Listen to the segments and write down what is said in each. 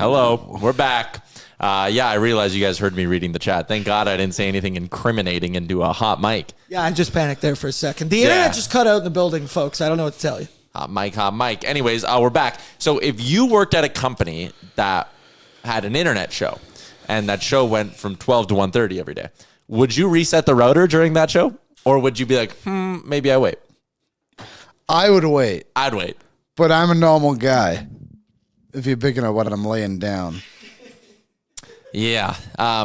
Hello, we're back. I realize you guys heard me reading the chat. Thank God I didn't say anything incriminating into a hot mic. Yeah, I just panicked there for a second. The internet just cut out in the building, folks. I don't know what to tell you. Hot mic. Anyways, we're back. So if you worked at a company that had an internet show and that show went from 12 to 1:30 every day, would you reset the router during that show? Or would you be like, maybe I wait? I would wait. I'd wait. But I'm a normal guy. If you're picking up what I'm laying down. Yeah.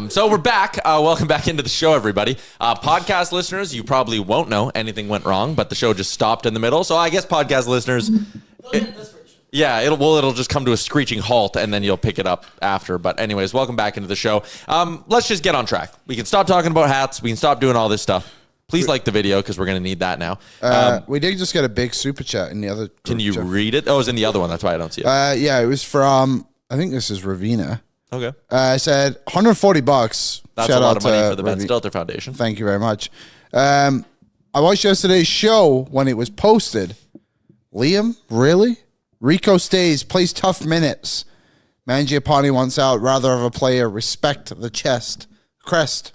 So we're back. Welcome back into the show, everybody. Podcast listeners, you probably won't know anything went wrong, but the show just stopped in the middle. So I guess podcast listeners, it'll just come to a screeching halt, and then you'll pick it up after. But anyways, welcome back into the show. Let's just get on track. We can stop talking about hats. We can stop doing all this stuff. Please like the video because we're going to need that now. We did just get a big super chat in the other. Can you read it? Oh, it's in the other one. That's why I don't see it. It was from, I think this is Ravina. Okay. I said $140. That's a lot of money for the Ben Stelter Foundation. Thank you very much. I watched yesterday's show when it was posted. Liam, really? Rico stays, plays tough minutes. Mangiapane wants out. Rather of a player respect the crest.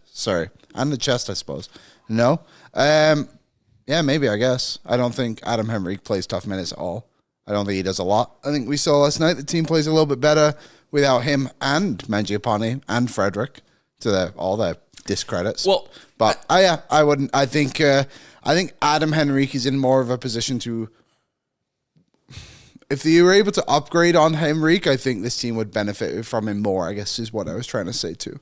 And the chest, I suppose. No. Maybe, I guess. I don't think Adam Henrique plays tough minutes at all. I don't think he does a lot. I think we saw last night the team plays a little bit better without him and Mangiapane and Frederick to all their discredits. Well, but I wouldn't. I think Adam Henrique is in more of a position to. If you were able to upgrade on Henrique, I think this team would benefit from him more, I guess is what I was trying to say too.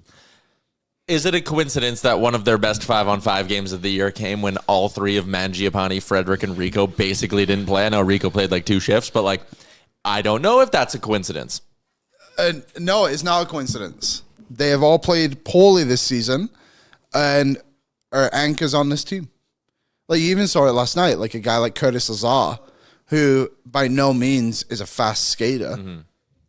Is it a coincidence that one of their best 5-on-5 games of the year came when all three of Mangiapane, Frederick, and Rico basically didn't play? I know Rico played like 2 shifts, but I don't know if that's a coincidence. No, it's not a coincidence. They have all played poorly this season and are anchors on this team. You even saw it last night, like a guy like Curtis Lazar, who by no means is a fast skater,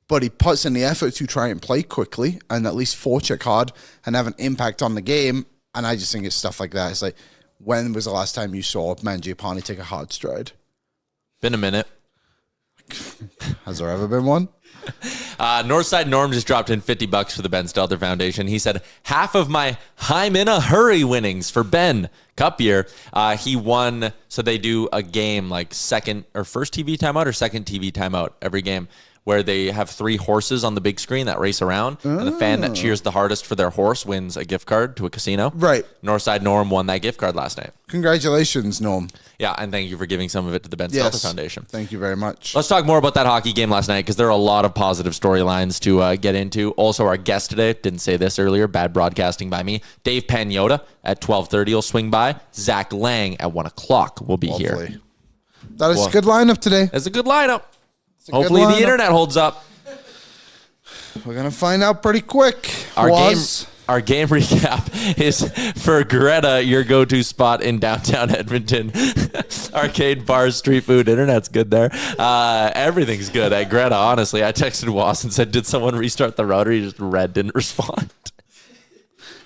but he puts in the effort to try and play quickly and at least forecheck hard and have an impact on the game. And I just think it's stuff like that. It's like, when was the last time you saw Mangiapane take a hard stride? Been a minute. Has there ever been one? Northside Norm just dropped in $50 for the Ben Stelter Foundation. He said, half of my I'm in a hurry winnings for Ben Cup year. He won, so they do a game like second or first TV timeout or second TV timeout every game, where they have 3 horses on the big screen that race around, and the fan that cheers the hardest for their horse wins a gift card to a casino. Right. Northside Norm won that gift card last night. Congratulations, Norm. Yeah, and thank you for giving some of it to the Ben Stelter Foundation. Thank you very much. Let's talk more about that hockey game last night because there are a lot of positive storylines to get into. Also, our guest today, didn't say this earlier, bad broadcasting by me, Dave Pagnotta at 12:30 will swing by. Zach Lang at 1 o'clock will be here. That is a good lineup today. It's a good lineup. Hopefully the internet holds up. We're going to find out pretty quick. Our game recap is for Greta, your go-to spot in downtown Edmonton. Arcade, bars, street food, internet's good there. Everything's good at Greta, honestly. I texted Was and said, did someone restart the router? He just didn't respond.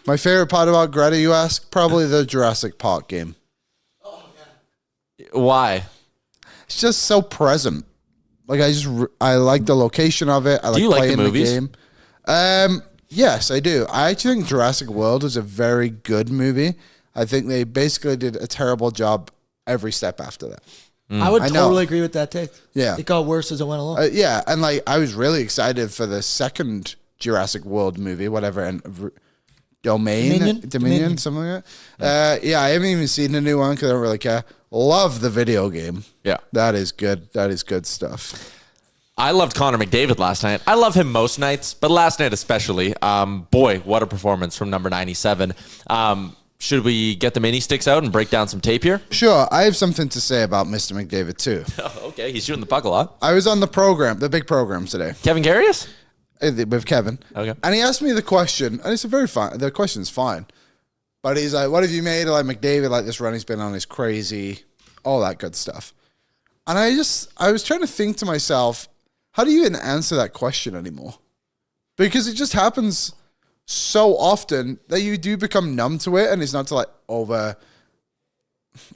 My favorite part about Greta, you ask? Probably the Jurassic Park game. Oh, yeah. Why? It's just so present. I like the location of it. I like playing the game. Yes, I do. I actually think Jurassic World is a very good movie. I think they basically did a terrible job every step after that. I would totally agree with that take. Yeah. It got worse as it went along. And I was really excited for the second Jurassic World movie, whatever, and Dominion, something like that. I haven't even seen the new one because I don't really care. Love the video game. Yeah. That is good. That is good stuff. I loved Connor McDavid last night. I love him most nights, but last night especially. Boy, what a performance from number 97. Should we get the mini sticks out and break down some tape here? Sure. I have something to say about Mr. McDavid, too. Okay, he's shooting the puck a lot. I was on the big program today. Kevin Garius? With Kevin. Okay. And he asked me the question, and it's the question's fine. But he's like, what have you made of McDavid, this run he's been on is crazy, all that good stuff. And I was trying to think to myself, how do you even answer that question anymore? Because it just happens so often that you do become numb to it, and it's not to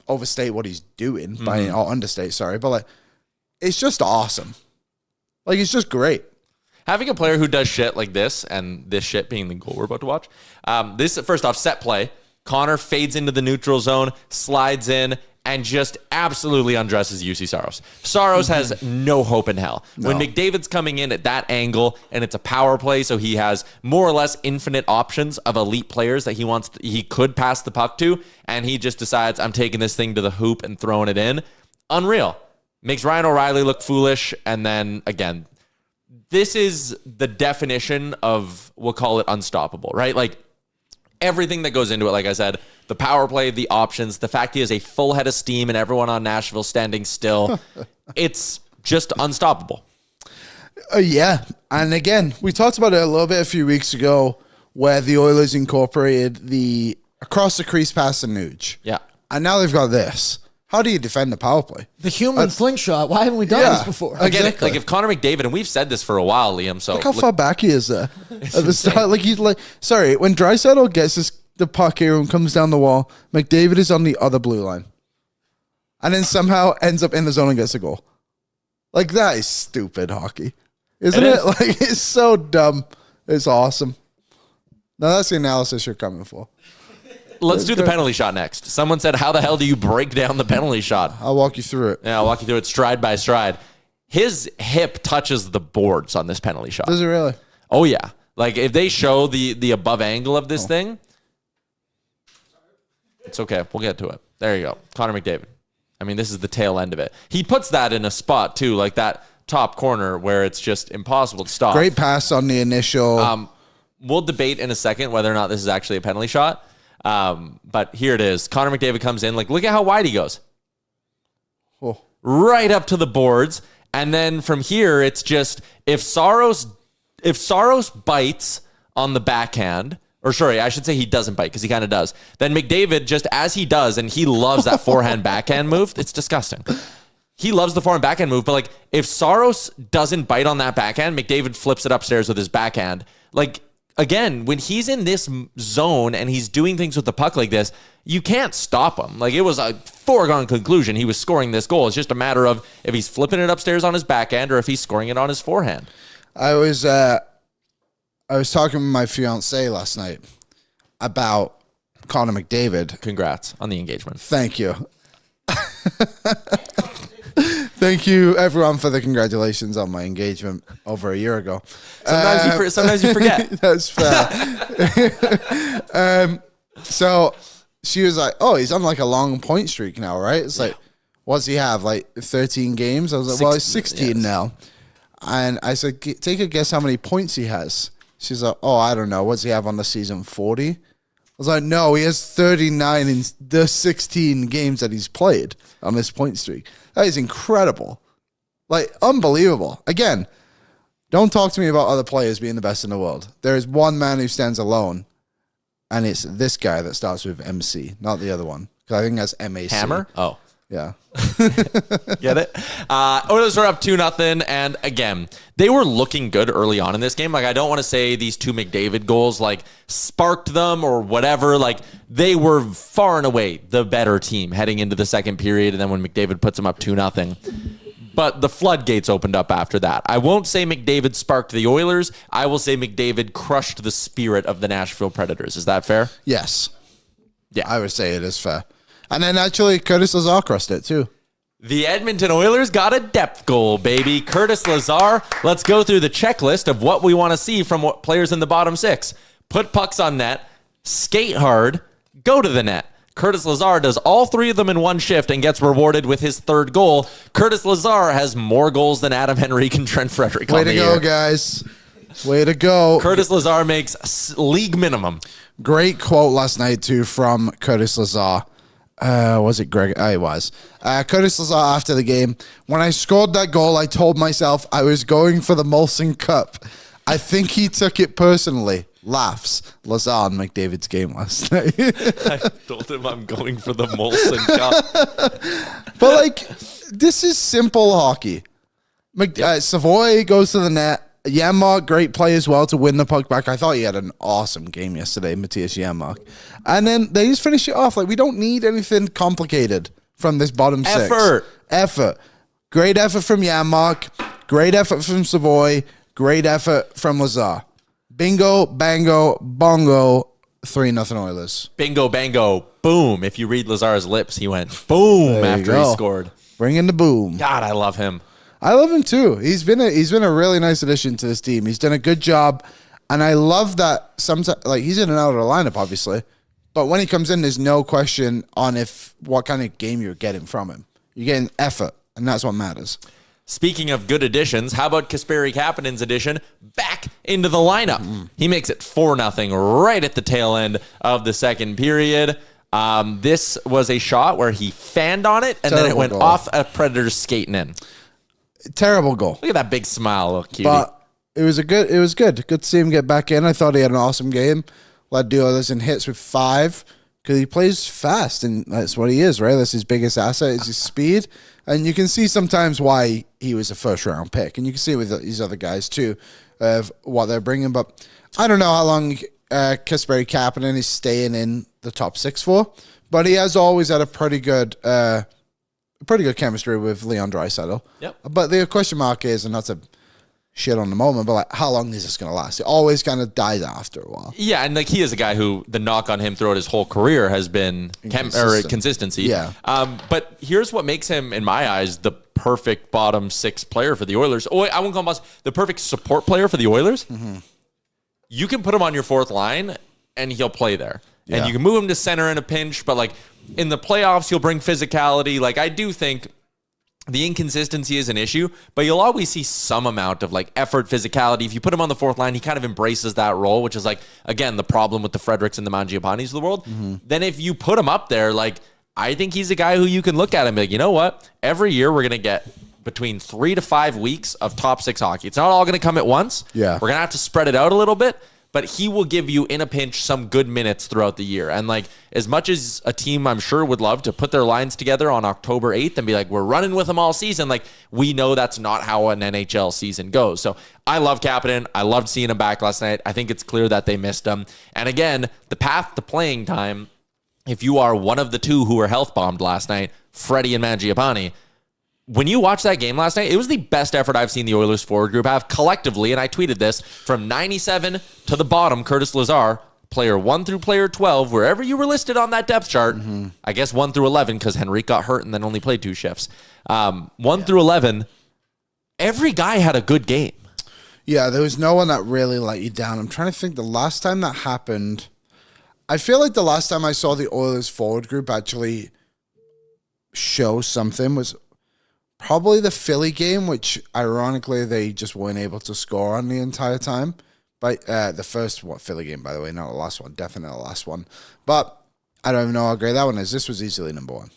overstate what he's doing or understate, sorry, but it's just awesome. It's just great. having a player who does shit like this, and this shit being the goal we're about to watch. This, first off, set play. Connor fades into the neutral zone, slides in, and just absolutely undresses UC Saros. Saros has no hope in hell. No. When McDavid's coming in at that angle, and it's a power play, so he has more or less infinite options of elite players that he could pass the puck to, and he just decides, I'm taking this thing to the hoop and throwing it in. Unreal. Makes Ryan O'Reilly look foolish, and then, again, this is the definition of, we'll call it unstoppable, right? Like, everything that goes into it, like I said, the power play, the options, the fact he has a full head of steam and everyone on Nashville standing still, it's just unstoppable. Yeah. And again, we talked about it a little bit a few weeks ago where the Oilers incorporated the across the crease pass and Nuge. Yeah. And now they've got this. How do you defend the power play? The human slingshot. Why haven't we done this before? Again, like if Connor McDavid, and we've said this for a while, Liam. So look how far back he is there at the start. Like he's like, sorry, when Draisaitl gets the puck here and comes down the wall, McDavid is on the other blue line, and then somehow ends up in the zone and gets a goal. Like that is stupid hockey, isn't it? Like it's so dumb. It's awesome. Now that's the analysis you're coming for. Let's do the penalty shot next. Someone said, how the hell do you break down the penalty shot? I'll walk you through it. Yeah, I'll walk you through it stride by stride. His hip touches the boards on this penalty shot. Does it really? Oh, yeah. Like, if they show the above angle of this thing, it's okay. We'll get to it. There you go. Connor McDavid. I mean, this is the tail end of it. He puts that in a spot, too, like that top corner where it's just impossible to stop. Great pass on the initial. We'll debate in a second whether or not this is actually a penalty shot. But here it is. Connor McDavid comes in. Like, look at how wide he goes. Oh. Right up to the boards. And then from here, it's just if Saros bites on the backhand, or sorry, I should say he doesn't bite because he kind of does. Then McDavid, just as he does, and he loves that forehand backhand move. It's disgusting. He loves the forehand backhand move. But like, if Saros doesn't bite on that backhand, McDavid flips it upstairs with his backhand. Like, again, when he's in this zone and he's doing things with the puck like this, you can't stop him. Like, it was a foregone conclusion he was scoring this goal. It's just a matter of if he's flipping it upstairs on his backhand or if he's scoring it on his forehand. I was talking with my fiance last night about Connor McDavid. Congrats on the engagement. Thank you. Thank you, everyone, for the congratulations on my engagement over a year ago. Sometimes you forget. That's fair. So she was like, oh, he's on like a long point streak now, right? It's like, what's he have? Like 13 games? I was like, well, he's 16 now. And I said, take a guess how many points he has. She's like, oh, I don't know. What's he have on the season? 40? I was like, no, he has 39 in the 16 games that he's played on this point streak. That is incredible. Like, unbelievable. Again, don't talk to me about other players being the best in the world. There is one man who stands alone, and it's this guy that starts with MC, not the other one. Because I think that's MAC. Hammer? Oh. Yeah. Get it? Oilers are up 2-0, and again, they were looking good early on in this game. Like, I don't want to say these two McDavid goals like sparked them or whatever. Like, they were far and away the better team heading into the second period, and then when McDavid puts them up 2-0. But the floodgates opened up after that. I won't say McDavid sparked the Oilers. I will say McDavid crushed the spirit of the Nashville Predators. Is that fair? Yes. Yeah. I would say it is fair. And then actually, Curtis Lazar crushed it too. The Edmonton Oilers got a depth goal, baby. Curtis Lazar. Let's go through the checklist of what we want to see from what players in the bottom six. Put pucks on net, skate hard, go to the net. Curtis Lazar does all three of them in one shift and gets rewarded with his third goal. Curtis Lazar has more goals than Adam Henrique and Trent Frederick. Way to go, guys. Way to go. Curtis Lazar makes league minimum. Great quote last night, too, from Curtis Lazar. Was it Greg? It was. Curtis Lazar after the game. When I scored that goal, I told myself I was going for the Molson Cup. I think he took it personally. Laughs. Lazar on McDavid's game last night. I told him I'm going for the Molson Cup. But, like, this is simple hockey. Savoy goes to the net. Janmark, great play as well to win the puck back. I thought he had an awesome game yesterday, Matthias Janmark. And then they just finish it off. Like, we don't need anything complicated from this bottom six. Effort. Great effort from Janmark. Great effort from Savoy. Great effort from Lazar. Bingo, bango, bongo, 3-0 Oilers. Bingo, bango, boom. If you read Lazar's lips, he went boom after he scored. Bring in the boom. God, I love him. I love him too. He's been a really nice addition to this team. He's done a good job, and I love that sometimes he's in and out of the lineup, obviously, but when he comes in, there's no question on what kind of game you're getting from him. You're getting effort, and that's what matters. Speaking of good additions, how about Kasperi Kapanen's addition back into the lineup? He makes it 4-0 right at the tail end of the second period. This was a shot where he fanned on it, and then it went off a Predator's skating in. Terrible goal. Look at that big smile, little cutie. But it was good. Good to see him get back in. I thought he had an awesome game. Led the Oilers in hits with 5 because he plays fast, and that's what he is, right? That's his biggest asset is his speed. And you can see sometimes why he was a first-round pick. And you can see with these other guys, too, of what they're bringing. But I don't know how long Kasperi Kapanen is staying in the top 6 for. But he has always had a pretty good chemistry with Leon Draisaitl. Yep. But the question mark is, and not to shit on the moment, but how long is this going to last? It always kind of dies after a while. Yeah, and he is a guy who the knock on him throughout his whole career has been consistency. Yeah. But here's what makes him, in my eyes, the perfect bottom 6 player for the Oilers. Oh, I won't call him the perfect support player for the Oilers. Mm-hmm. You can put him on your 4th line, and he'll play there. Yeah. And you can move him to center in a pinch, but in the playoffs, he'll bring physicality. I do think the inconsistency is an issue, but you'll always see some amount of effort, physicality. If you put him on the 4th line, he kind of embraces that role, which is again, the problem with the Fredericks and the Mangiapanes of the world. Mm-hmm. Then if you put him up there, I think he's a guy who you can look at and be you know what? Every year we're going to get between 3 to 5 weeks of top 6 hockey. It's not all going to come at once. Yeah. We're going to have to spread it out a little bit. But he will give you, in a pinch, some good minutes throughout the year. And as much as a team, I'm sure, would love to put their lines together on October 8th and be we're running with them all season, we know that's not how an NHL season goes. So I love Kapanen. I loved seeing him back last night. I think it's clear that they missed him. And again, the path to playing time, if you are one of the 2 who were health bombed last night, Freddie and Mangiapane, when you watch that game last night, it was the best effort I've seen the Oilers forward group have collectively, and I tweeted this, from 97 to the bottom, Curtis Lazar, player 1 through player 12, wherever you were listed on that depth chart, I guess 1 through 11, because Henrique got hurt and then only played 2 shifts. 1 through 11, every guy had a good game. Yeah, there was no one that really let you down. I'm trying to think the last time that happened. I feel like the last time I saw the Oilers forward group actually show something was probably the Philly game, which ironically they just weren't able to score on the entire time. But the first Philly game, by the way, not the last one, definitely the last one. But I don't even know how great that one is. This was easily number 1.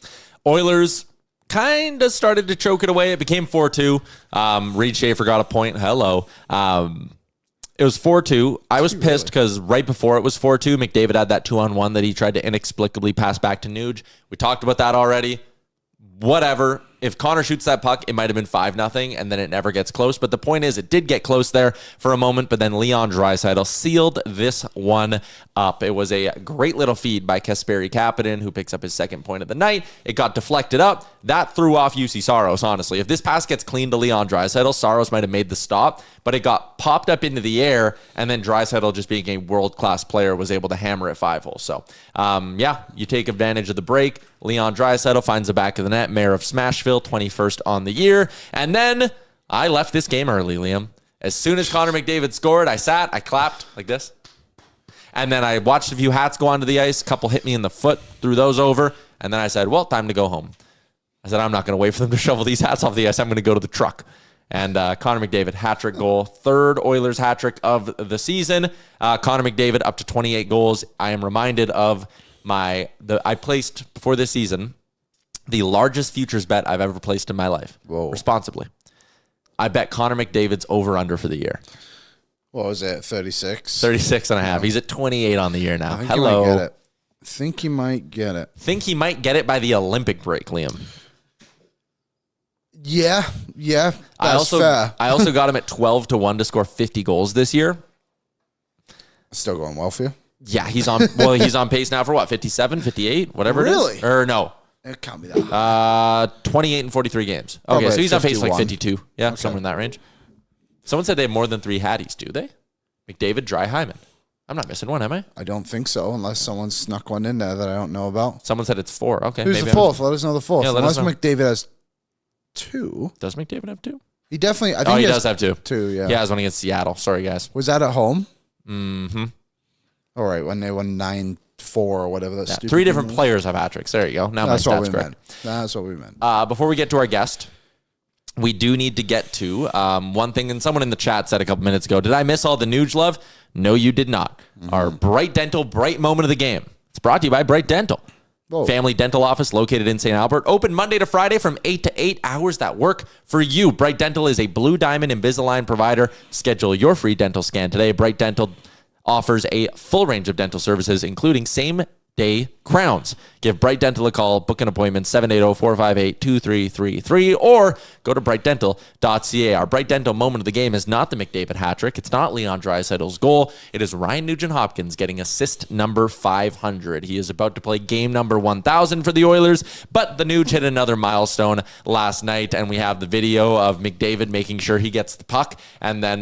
Oilers kind of started to choke it away. It became 4-2. Reed Schaefer got a point. Hello. It was 4-2. I was pissed because right before it was 4-2, McDavid had that 2-on-1 that he tried to inexplicably pass back to Nuge. We talked about that already. Whatever. If Connor shoots that puck, it might have been 5-0, and then it never gets close. But the point is, it did get close there for a moment, but then Leon Draisaitl sealed this one up. It was a great little feed by Kasperi Kapanen, who picks up his 2nd point of the night. It got deflected up. That threw off UC Saros, honestly. If this pass gets clean to Leon Draisaitl, Saros might have made the stop, but it got popped up into the air, and then Draisaitl, just being a world-class player, was able to hammer it 5-hole. So, you take advantage of the break. Leon Draisaitl finds the back of the net. Mayor of Smashville, 21st on the year. And then I left this game early, Liam. As soon as Connor McDavid scored, I clapped like this. And then I watched a few hats go onto the ice. A couple hit me in the foot, threw those over. And then I said, well, time to go home. I said, I'm not going to wait for them to shovel these hats off the ice. I'm going to go to the truck. And Connor McDavid, hat-trick goal. 3rd Oilers hat-trick of the season. Connor McDavid up to 28 goals. I am reminded of I placed, before this season, the largest futures bet I've ever placed in my life. Whoa. Responsibly. I bet Connor McDavid's over-under for the year. What was it, 36? 36 and a half. He's at 28 on the year now. Hello. I think he might get it. Think he might get it by the Olympic break, Liam. Yeah. That's fair. I also got him at 12-1 to score 50 goals this year. Still going well for you? Yeah, he's on pace now for what, 57, 58, whatever it is? Really? Or no. It can't be that high. 28 and 43 games. Okay, so he's on pace like 52. Yeah, okay. Somewhere in that range. Someone said they have more than 3 Hatties, do they? McDavid, Dry, Hyman. I'm not missing one, am I? I don't think so, unless someone snuck one in there that I don't know about. Someone said it's 4. Okay. Who's maybe the fourth? Let us know the fourth. Yeah, unless us know. McDavid has 2. Does McDavid have 2? He definitely. I think He does have 2. 2, yeah. Yeah, I was one against Seattle. Sorry, guys. Was that at home? Mm-hmm. All right, when they won 9-4 or whatever. That's stupid. 3 different players have hat tricks. There you go. Now That's my what stats we correct. meant. That's what we meant. Before we get to our guest, we do need to get to one thing, and someone in the chat said a couple minutes ago, did I miss all the Nuge love? No, you did not. Our Bright Dental Bright Moment of the Game. It's brought to you by Bright Dental. Whoa. Family dental office located in St. Albert. Open Monday to Friday from 8 to 8 hours that work for you. Bright Dental is a Blue Diamond Invisalign provider. Schedule your free dental scan today. Bright Dental offers a full range of dental services, including same-day crowns. Give Bright Dental a call. Book an appointment, 780-458-2333, or go to brightdental.ca. Our Bright Dental moment of the game is not the McDavid hat trick. It's not Leon Draisaitl's goal. It is Ryan Nugent-Hopkins getting assist number 500. He is about to play game number 1,000 for the Oilers, but the Nuge hit another milestone last night, and we have the video of McDavid making sure he gets the puck and then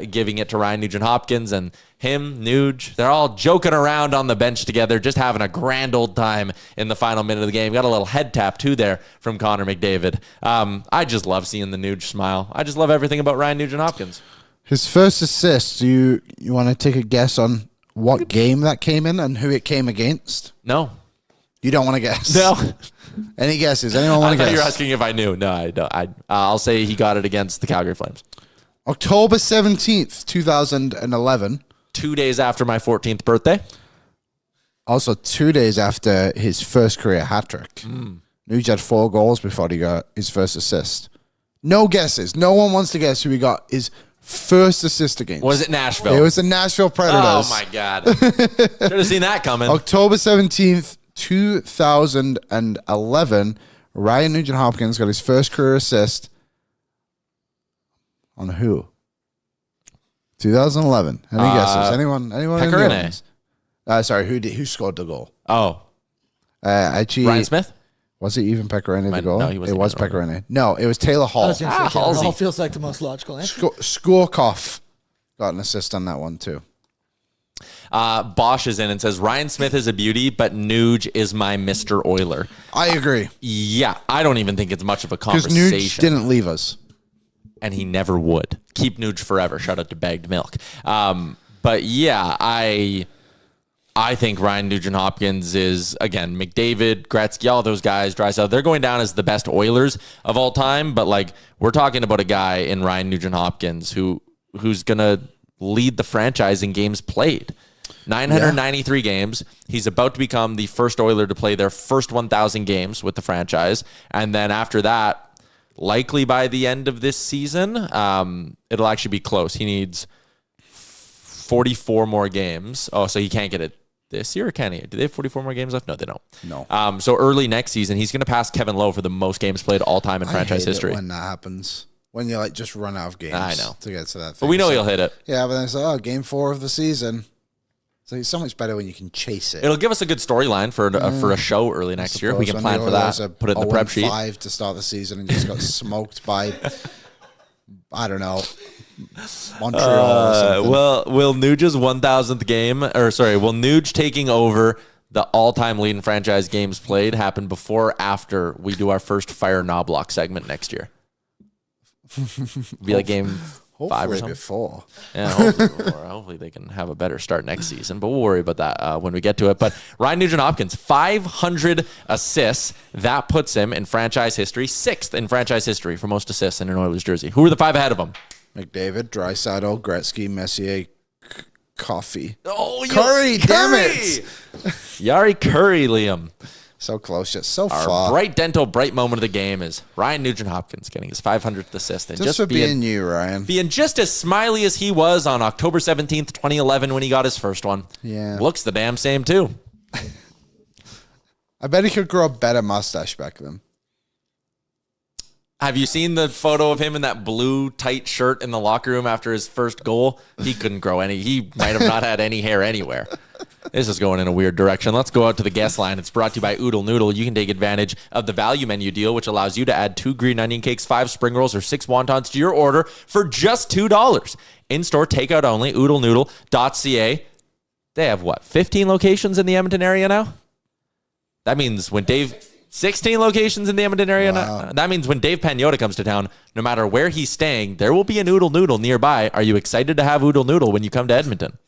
giving it to Ryan Nugent-Hopkins, and him, Nuge, they're all joking around on the bench together, just having a grand old time in the final minute of the game. Got a little head tap, too, there from Connor McDavid. I just love seeing the Nuge smile. I just love everything about Ryan Nugent-Hopkins. His first assist, do you want to take a guess on what game that came in and who it came against? No. You don't want to guess? No. Any guesses? Anyone want I to thought guess? you were asking if I knew. No, I don't. I'll say he got it against the Calgary Flames. October 17th, 2011. 2 days after my 14th birthday. Also, 2 days after his first career hat trick. Nuge had 4 goals before he got his first assist. No guesses. No one wants to guess who he got his first assist against. Was it Nashville? It was the Nashville Predators. Oh, my God. Should have seen that coming. October 17th, 2011, Ryan Nugent-Hopkins got his first career assist on who? 2011. Any guesses? Anyone? Pecorine. Sorry, who scored the goal? Oh. Actually, Ryan Smith? was it even Pecorine the goal? No, he wasn't It was even Pecorine. No, it was Taylor I Hall. was gonna say Taylor Halsey. Hall feels like the most logical answer. Skorkov got an assist on that one too. Bosch is in and says, Ryan Smith is a beauty, but Nuge is my Mr. Oiler. I agree. Yeah, I don't even think it's much of a Because conversation. Nuge didn't leave us. And he never would. Keep Nuge forever. Shout out to Bagged Milk. But yeah, I think Ryan Nugent-Hopkins is, again, McDavid, Gretzky, all those guys, Draisaitl, they're going down as the best Oilers of all time. But like, we're talking about a guy in Ryan Nugent-Hopkins who's going to lead the franchise in games played. 993 games. He's about to become the first Oiler to play their first 1,000 games with the franchise. And then after that, likely by the end of this season, it'll actually be close. He needs 44 more games. Oh, so he can't get it this year, or can he? Do they have 44 more games left? No, they don't. No. So early next season, he's going to pass Kevin Lowe for the most games played all time in franchise I hate history. it when that happens. When you like just run out of games. I know. To get to that thing. But we know he'll hit it. Yeah, but then it's like, game 4 of the season. So it's so much better when you can chase it. It'll give us a good storyline for a show early next year. We can plan for that. Put it in the prep sheet. 5 to start the season and just got smoked by, I don't know, Montreal or something. Will Nuge's 1,000th game, will Nuge taking over the all-time lead in franchise games played happen before or after we do our first Fire Knobloch segment next year? Be like game 5 or Hopefully something. before. Yeah, hopefully they can have a better start next season, but we'll worry about that when we get to it. But Ryan Nugent-Hopkins, 500 assists. That puts him in franchise history, 6th in franchise history for most assists in an Oilers jersey. Who are the 5 ahead of him? McDavid, Draisaitl, Gretzky, Messier, Coffee. Oh, Curry, damn it. Yari Curry, Liam. So close, yet so Our far. bright moment of the game is Ryan Nugent-Hopkins getting his 500th assist. And Just for being you, Ryan. Being just as smiley as he was on October 17th, 2011 when he got his first one. Yeah. Looks the damn same, too. I bet he could grow a better mustache back then. Have you seen the photo of him in that blue tight shirt in the locker room after his first goal? He couldn't grow any. He might have not had any hair anywhere. This is going in a weird direction. Let's go out to the guest line. It's brought to you by Oodle Noodle. You can take advantage of the value menu deal, which allows you to add 2 green onion cakes, 5 spring rolls, or 6 wontons to your order for just $2. In-store, takeout only, oodlenoodle.ca. They have, 15 locations in the Edmonton area now? That means when 16 locations in the Edmonton area now? That means when Dave Pagnotta comes to town, no matter where he's staying, there will be an Oodle Noodle nearby. Are you excited to have Oodle Noodle when you come to Edmonton?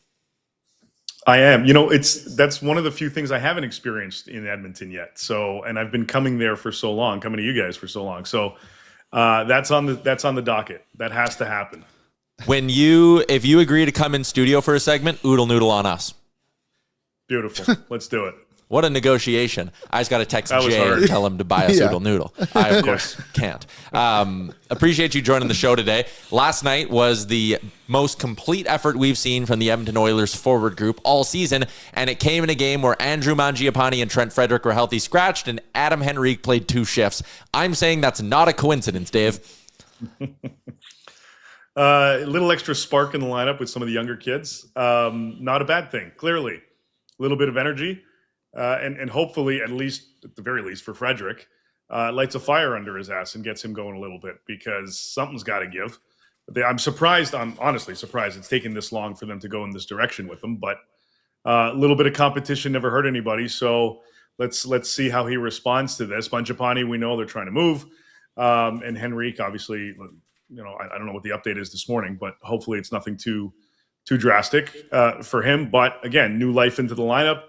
I am. That's one of the few things I haven't experienced in Edmonton yet. So, and I've been coming there for so long, coming to you guys for so long. So, that's on the docket. That has to happen. If you agree to come in studio for a segment, Oodle Noodle on us. Beautiful. Let's do it. What a negotiation. I just got to text Jay hard. and tell him to buy us Oodle Noodle. I, of course, can't. Appreciate you joining the show today. Last night was the most complete effort we've seen from the Edmonton Oilers forward group all season, and it came in a game where Andrew Mangiapane and Trent Frederick were healthy scratched, and Adam Henrique played 2 shifts. I'm saying that's not a coincidence, Dave. A little extra spark in the lineup with some of the younger kids. Not a bad thing, clearly. A little bit of energy. And hopefully, at the very least, for Frederick, lights a fire under his ass and gets him going a little bit, because something's got to give. I'm surprised. I'm honestly surprised it's taken this long for them to go in this direction with him. But a little bit of competition never hurt anybody. So let's see how he responds to this. Mangiapane, we know they're trying to move, and Henrique, obviously, I don't know what the update is this morning, but hopefully it's nothing too drastic for him. But again, new life into the lineup.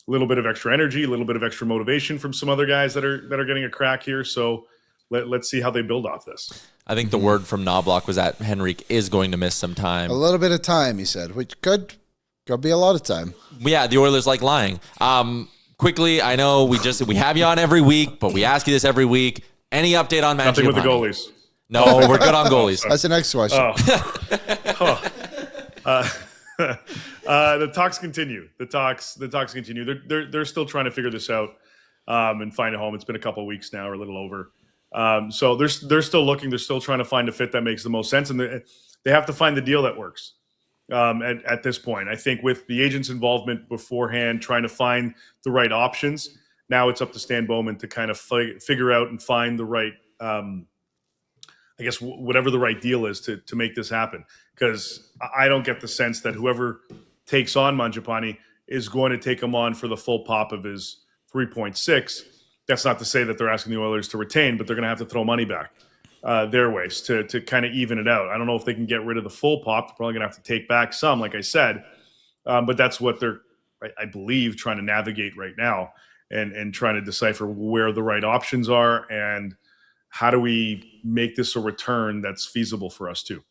A little bit of extra energy, a little bit of extra motivation from some other guys that are getting a crack here. So let's see how they build off this. I think the word from Knobloch was that Henrique is going to miss some time. A little bit of time, he said, which could be a lot of time. Yeah, the Oilers like lying. Quickly, I know we have you on every week, but we ask you this every week. Any update on Mangiapane? Nothing with the goalies. No, we're good on goalies. That's the next question. The talks continue. The talks continue. They're still trying to figure this out and find a home. It's been a couple of weeks now, or a little over. So they're still looking. They're still trying to find a fit that makes the most sense, and they have to find the deal that works. At this point, I think with the agent's involvement beforehand, trying to find the right options. Now it's up to Stan Bowman to kind of figure out and find the right. I guess whatever the right deal is to make this happen, because I don't get the sense that whoever takes on Mangiapane is going to take him on for the full pop of his 3.6. That's not to say that they're asking the Oilers to retain, but they're going to have to throw money back their ways to kind of even it out. I don't know if they can get rid of the full pop. They're probably going to have to take back some, like I said, but that's what they're, I believe, trying to navigate right now and trying to decipher where the right options are and how do we make this a return that's feasible for us too?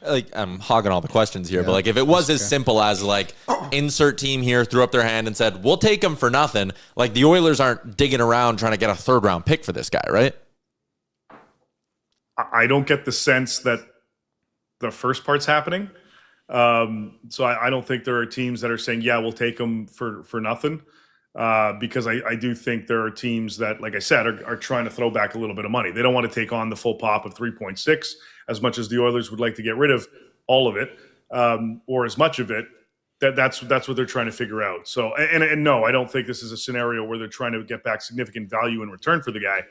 Like, I'm hogging all the questions here, but like if it was as simple as like insert team here threw up their hand and said, we'll take him for nothing, like the Oilers aren't digging around trying to get a 3rd round pick for this guy, right? I don't get the sense that the first part's happening. So I don't think there are teams that are saying, yeah, we'll take him for nothing. Because I do think there are teams that, like I said, are trying to throw back a little bit of money. They don't want to take on the full pop of 3.6 as much as the Oilers would like to get rid of all of it, or as much of it. That's what they're trying to figure out. So, and no, I don't think this is a scenario where they're trying to get back significant value in return for the guy.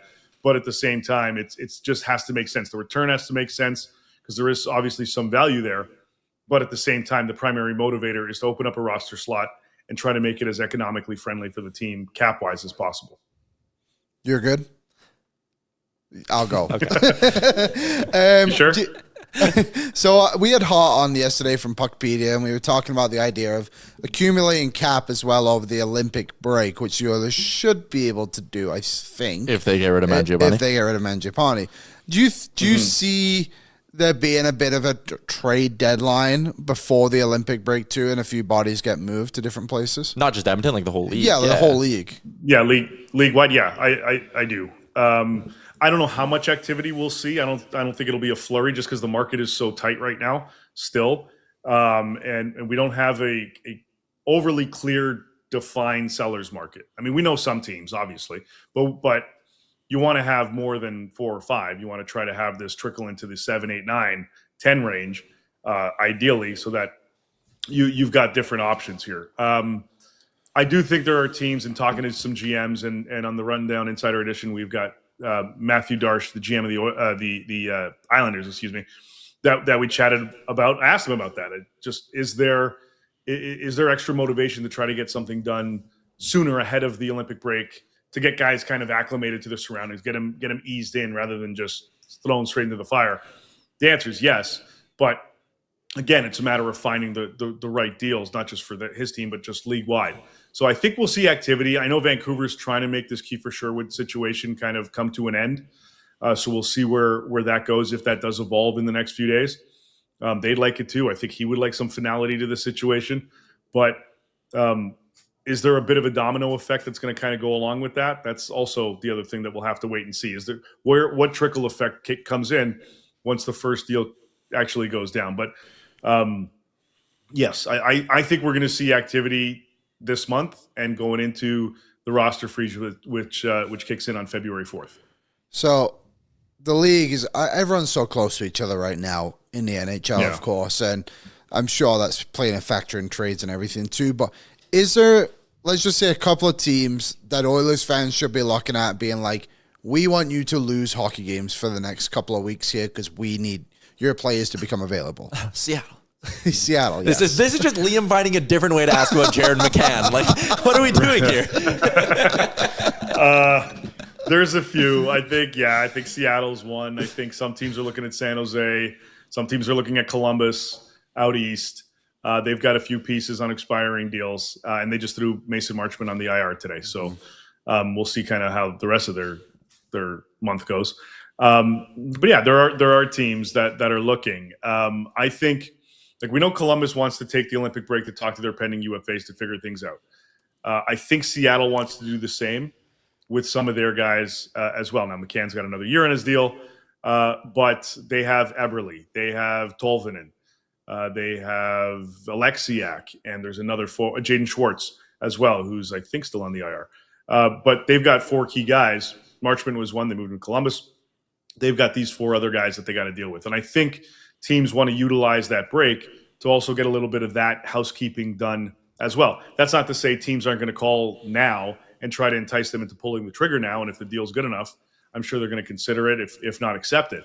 But at the same time, it's just has to make sense. The return has to make sense because there is obviously some value there. But at the same time, the primary motivator is to open up a roster slot and try to make it as economically friendly for the team cap-wise as possible. You're good? I'll go. Okay. Sure. So we had Hart on yesterday from Puckpedia, and we were talking about the idea of accumulating cap as well over the Olympic break, which the Oilers should be able to do, I think. If they get rid of Mangiapane. If they get rid of Mangiapane. Do you see there being a bit of a trade deadline before the Olympic break too, and a few bodies get moved to different places? Not just Edmonton, like the whole league. Yeah, the whole league. Yeah, league-wide, yeah, I do. I don't know how much activity we'll see. I don't think it'll be a flurry just because the market is so tight right now still. And we don't have a overly clear, defined seller's market. I mean, we know some teams, obviously, but you want to have more than 4 or 5. You want to try to have this trickle into the 7, 8, 9, 10 range, ideally, so that you've got different options here. I do think there are teams, and talking to some GMs, and on the Rundown Insider Edition, we've got Matthew Darsh, the GM of the Islanders, excuse me, that we chatted about. I asked him about that. Is there extra motivation to try to get something done sooner ahead of the Olympic break to get guys kind of acclimated to their surroundings, get them eased in rather than just thrown straight into the fire? The answer is yes, but again, it's a matter of finding the right deals, not just for his team, but just league wide. So I think we'll see activity. I know Vancouver's trying to make this Kiefer Sherwood situation kind of come to an end. So we'll see where that goes, if that does evolve in the next few days. They'd like it too. I think he would like some finality to the situation. But is there a bit of a domino effect that's going to kind of go along with that? That's also the other thing that we'll have to wait and see. Is there what trickle effect comes in once the first deal actually goes down? But yes, I think we're going to see activity this month and going into the roster freeze, which kicks in on February 4th. So the league is everyone's so close to each other right now in the NHL, of course, and I'm sure that's playing a factor in trades and everything too. But is there, let's just say, a couple of teams that Oilers fans should be looking at, being like, we want you to lose hockey games for the next couple of weeks here because we need your players to become available? Seattle. Seattle, yes. This is just Liam finding a different way to ask about Jared McCann. Like, what are we doing here? There's a few. I think Seattle's one. I think some teams are looking at San Jose. Some teams are looking at Columbus out east. They've got a few pieces on expiring deals, and they just threw Mason Marchand on the IR today. So we'll see kind of how the rest of their month goes. But yeah, there are teams that are looking. I think, like, we know Columbus wants to take the Olympic break to talk to their pending UFAs to figure things out. I think Seattle wants to do the same with some of their guys as well. Now, McCann's got another year in his deal, but they have Eberle, they have Tolvanen, they have Alexiak, and there's another Jaden Schwartz as well, who's, I think, still on the IR. But they've got four key guys. Marchman was one. They moved to Columbus. They've got these four other guys that they got to deal with. And I think teams want to utilize that break to also get a little bit of that housekeeping done as well. That's not to say teams aren't going to call now and try to entice them into pulling the trigger now. And if the deal's good enough, I'm sure they're going to consider it, if not accept it.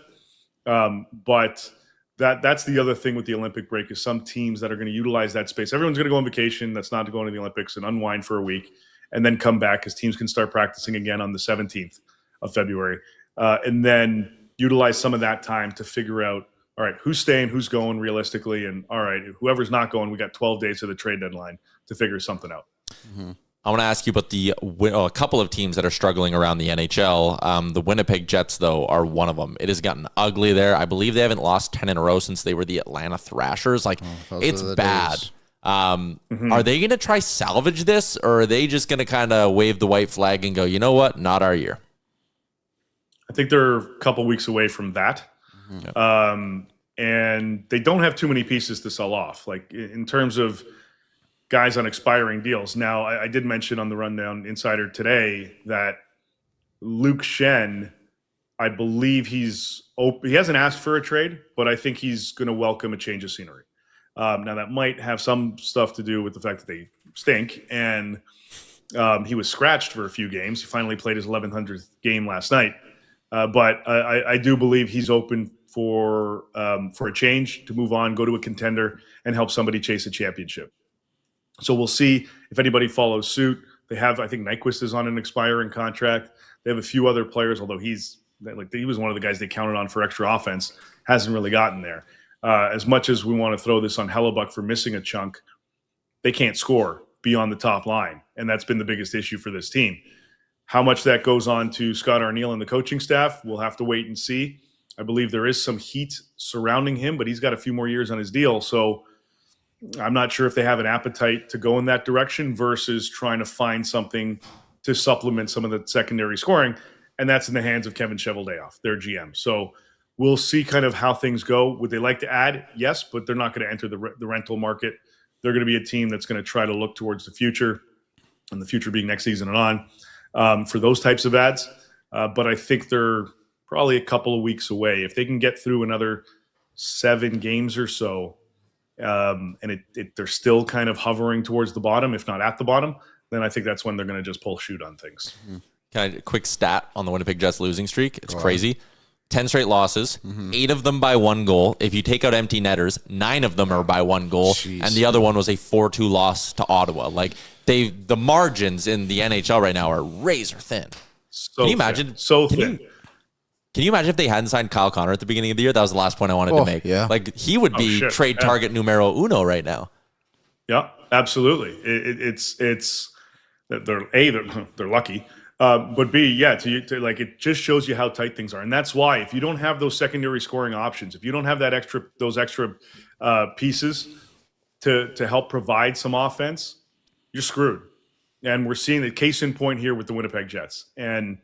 But that's the other thing with the Olympic break, is some teams that are going to utilize that space. Everyone's going to go on vacation that's not going to the Olympics and unwind for a week and then come back, because teams can start practicing again on the 17th of February. And then utilize some of that time to figure out, all right, who's staying, who's going realistically, and all right, whoever's not going, we got 12 days to the trade deadline to figure something out. Mm-hmm. I want to ask you about a couple of teams that are struggling around the NHL. The Winnipeg Jets, though, are one of them. It has gotten ugly there. I believe they haven't lost 10 in a row since they were the Atlanta Thrashers. Like, it's bad. Are they going to try salvage this, or are they just going to kind of wave the white flag and go, you know what, not our year? I think they're a couple weeks away from that. And they don't have too many pieces to sell off, like in terms of guys on expiring deals. Now, I did mention on the Rundown Insider today that Luke Shen, I believe he hasn't asked for a trade, but I think he's going to welcome a change of scenery. Now, that might have some stuff to do with the fact that they stink, and he was scratched for a few games. He finally played his 1100th game last night. But I do believe he's open for a change, to move on, go to a contender, and help somebody chase a championship. So we'll see if anybody follows suit. They have, I think, Nyquist is on an expiring contract. They have a few other players, although he was one of the guys they counted on for extra offense, hasn't really gotten there. As much as we want to throw this on Hellebuck for missing a chunk, they can't score beyond the top line, and that's been the biggest issue for this team. How much that goes on to Scott Arniel and the coaching staff, we'll have to wait and see. I believe there is some heat surrounding him, but he's got a few more years on his deal. So I'm not sure if they have an appetite to go in that direction versus trying to find something to supplement some of the secondary scoring. And that's in the hands of Kevin Cheveldayoff, their GM. So we'll see kind of how things go. Would they like to add? Yes, but they're not going to enter the rental market. They're going to be a team that's going to try to look towards the future, and the future being next season and on. For ththose types of ads. But I think they're probably a couple of weeks away. If they can get through another 7 games or so, and they're still kind of hovering towards the bottom, if not at the bottom, then I think that's when they're going to just pull shoot on things. Can I quick stat on the Winnipeg Jets losing streak? It's crazy. 10 straight losses, 8 of them by 1 goal. If you take out empty netters, 9 of them are by 1 goal, and the other one was a 4-2 loss to Ottawa. Like the margins in the NHL right now are razor thin. Can you imagine? So thin. Can you imagine if they hadn't signed Kyle Connor at the beginning of the year? That was the last point I wanted to make. Yeah. Like he would be trade target numero uno right now. Yeah, absolutely. It's they're lucky. But B, yeah, like it just shows you how tight things are, and that's why if you don't have those secondary scoring options, if you don't have those extra pieces to help provide some offense, you're screwed. And we're seeing the case in point here with the Winnipeg Jets. And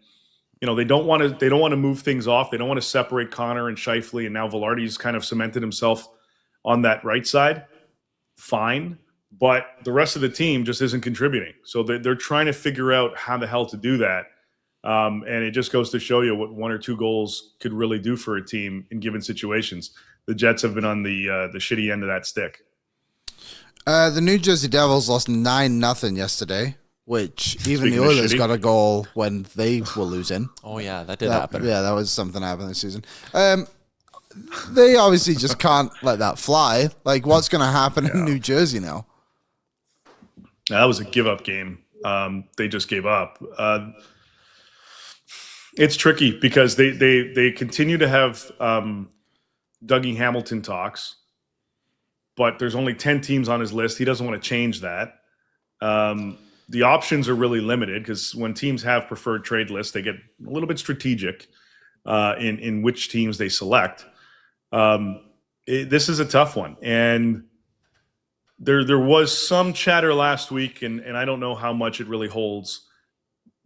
they don't want to move things off. They don't want to separate Connor and Scheifele, and now Velarde's kind of cemented himself on that right side. Fine. But the rest of the team just isn't contributing. So they're trying to figure out how the hell to do that. And it just goes to show you what 1 or 2 goals could really do for a team in given situations. The Jets have been on the shitty end of that stick. The New Jersey Devils lost 9-0 yesterday, which even the Oilers got a goal when they were losing. Oh, yeah, that did happen. Yeah, that was something that happened this season. They obviously just can't let that fly. Like, what's going to happen in New Jersey now? That was a give-up game. They just gave up. It's tricky because they continue to have Dougie Hamilton talks, but there's only 10 teams on his list. He doesn't want to change that. The options are really limited because when teams have preferred trade lists, they get a little bit strategic in which teams they select. This is a tough one. And There was some chatter last week, and I don't know how much it really holds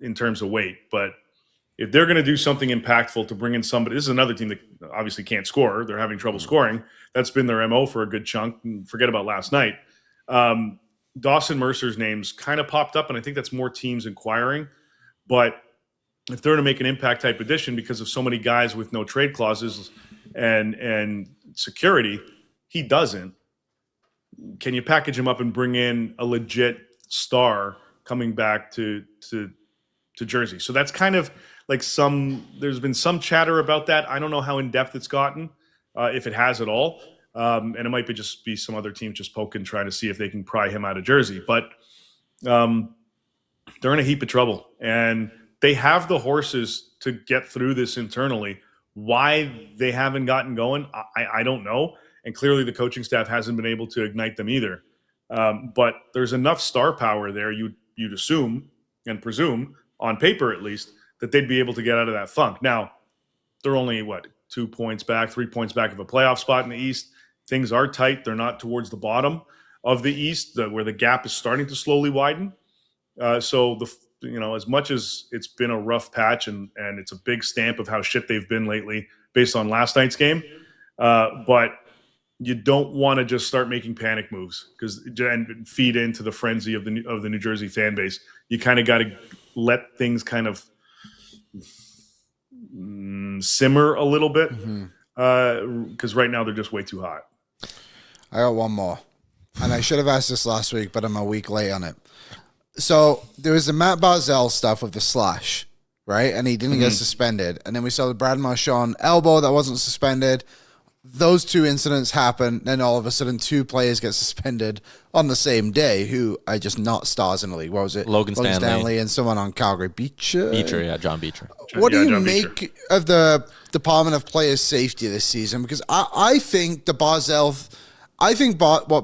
in terms of weight. But if they're going to do something impactful to bring in somebody, this is another team that obviously can't score. They're having trouble scoring. That's been their MO for a good chunk. Forget about last night. Dawson Mercer's name's kind of popped up, and I think that's more teams inquiring. But if they're going to make an impact type addition because of so many guys with no trade clauses and security, he doesn't. Can you package him up and bring in a legit star coming back to Jersey? So that's kind of like there's been some chatter about that. I don't know how in depth it's gotten, if it has at all. And it might be some other team just poking, trying to see if they can pry him out of Jersey. But they're in a heap of trouble, and they have the horses to get through this internally. Why they haven't gotten going, I don't know. And clearly the coaching staff hasn't been able to ignite them either. But there's enough star power there, you'd assume and presume, on paper at least, that they'd be able to get out of that funk. Now, they're only, 2 points back, 3 points back of a playoff spot in the East. Things are tight. They're not towards the bottom of the East, where the gap is starting to slowly widen. So, as much as it's been a rough patch and it's a big stamp of how shit they've been lately based on last night's game, but you don't want to just start making panic moves and feed into the frenzy of the New Jersey fan base. You kind of got to let things kind of simmer a little bit because right now they're just way too hot. I got one more, and I should have asked this last week, but I'm a week late on it. So there was the Matt Barzal stuff with the slash, right? And he didn't get suspended. And then we saw the Brad Marchand elbow that wasn't suspended. Those 2 incidents happen, then all of a sudden 2 players get suspended on the same day who are just not stars in the league. What was it? Logan Stanley and someone on Calgary. Beecher, John Beecher. What do you make of the Department of Player Safety this season? Because I think what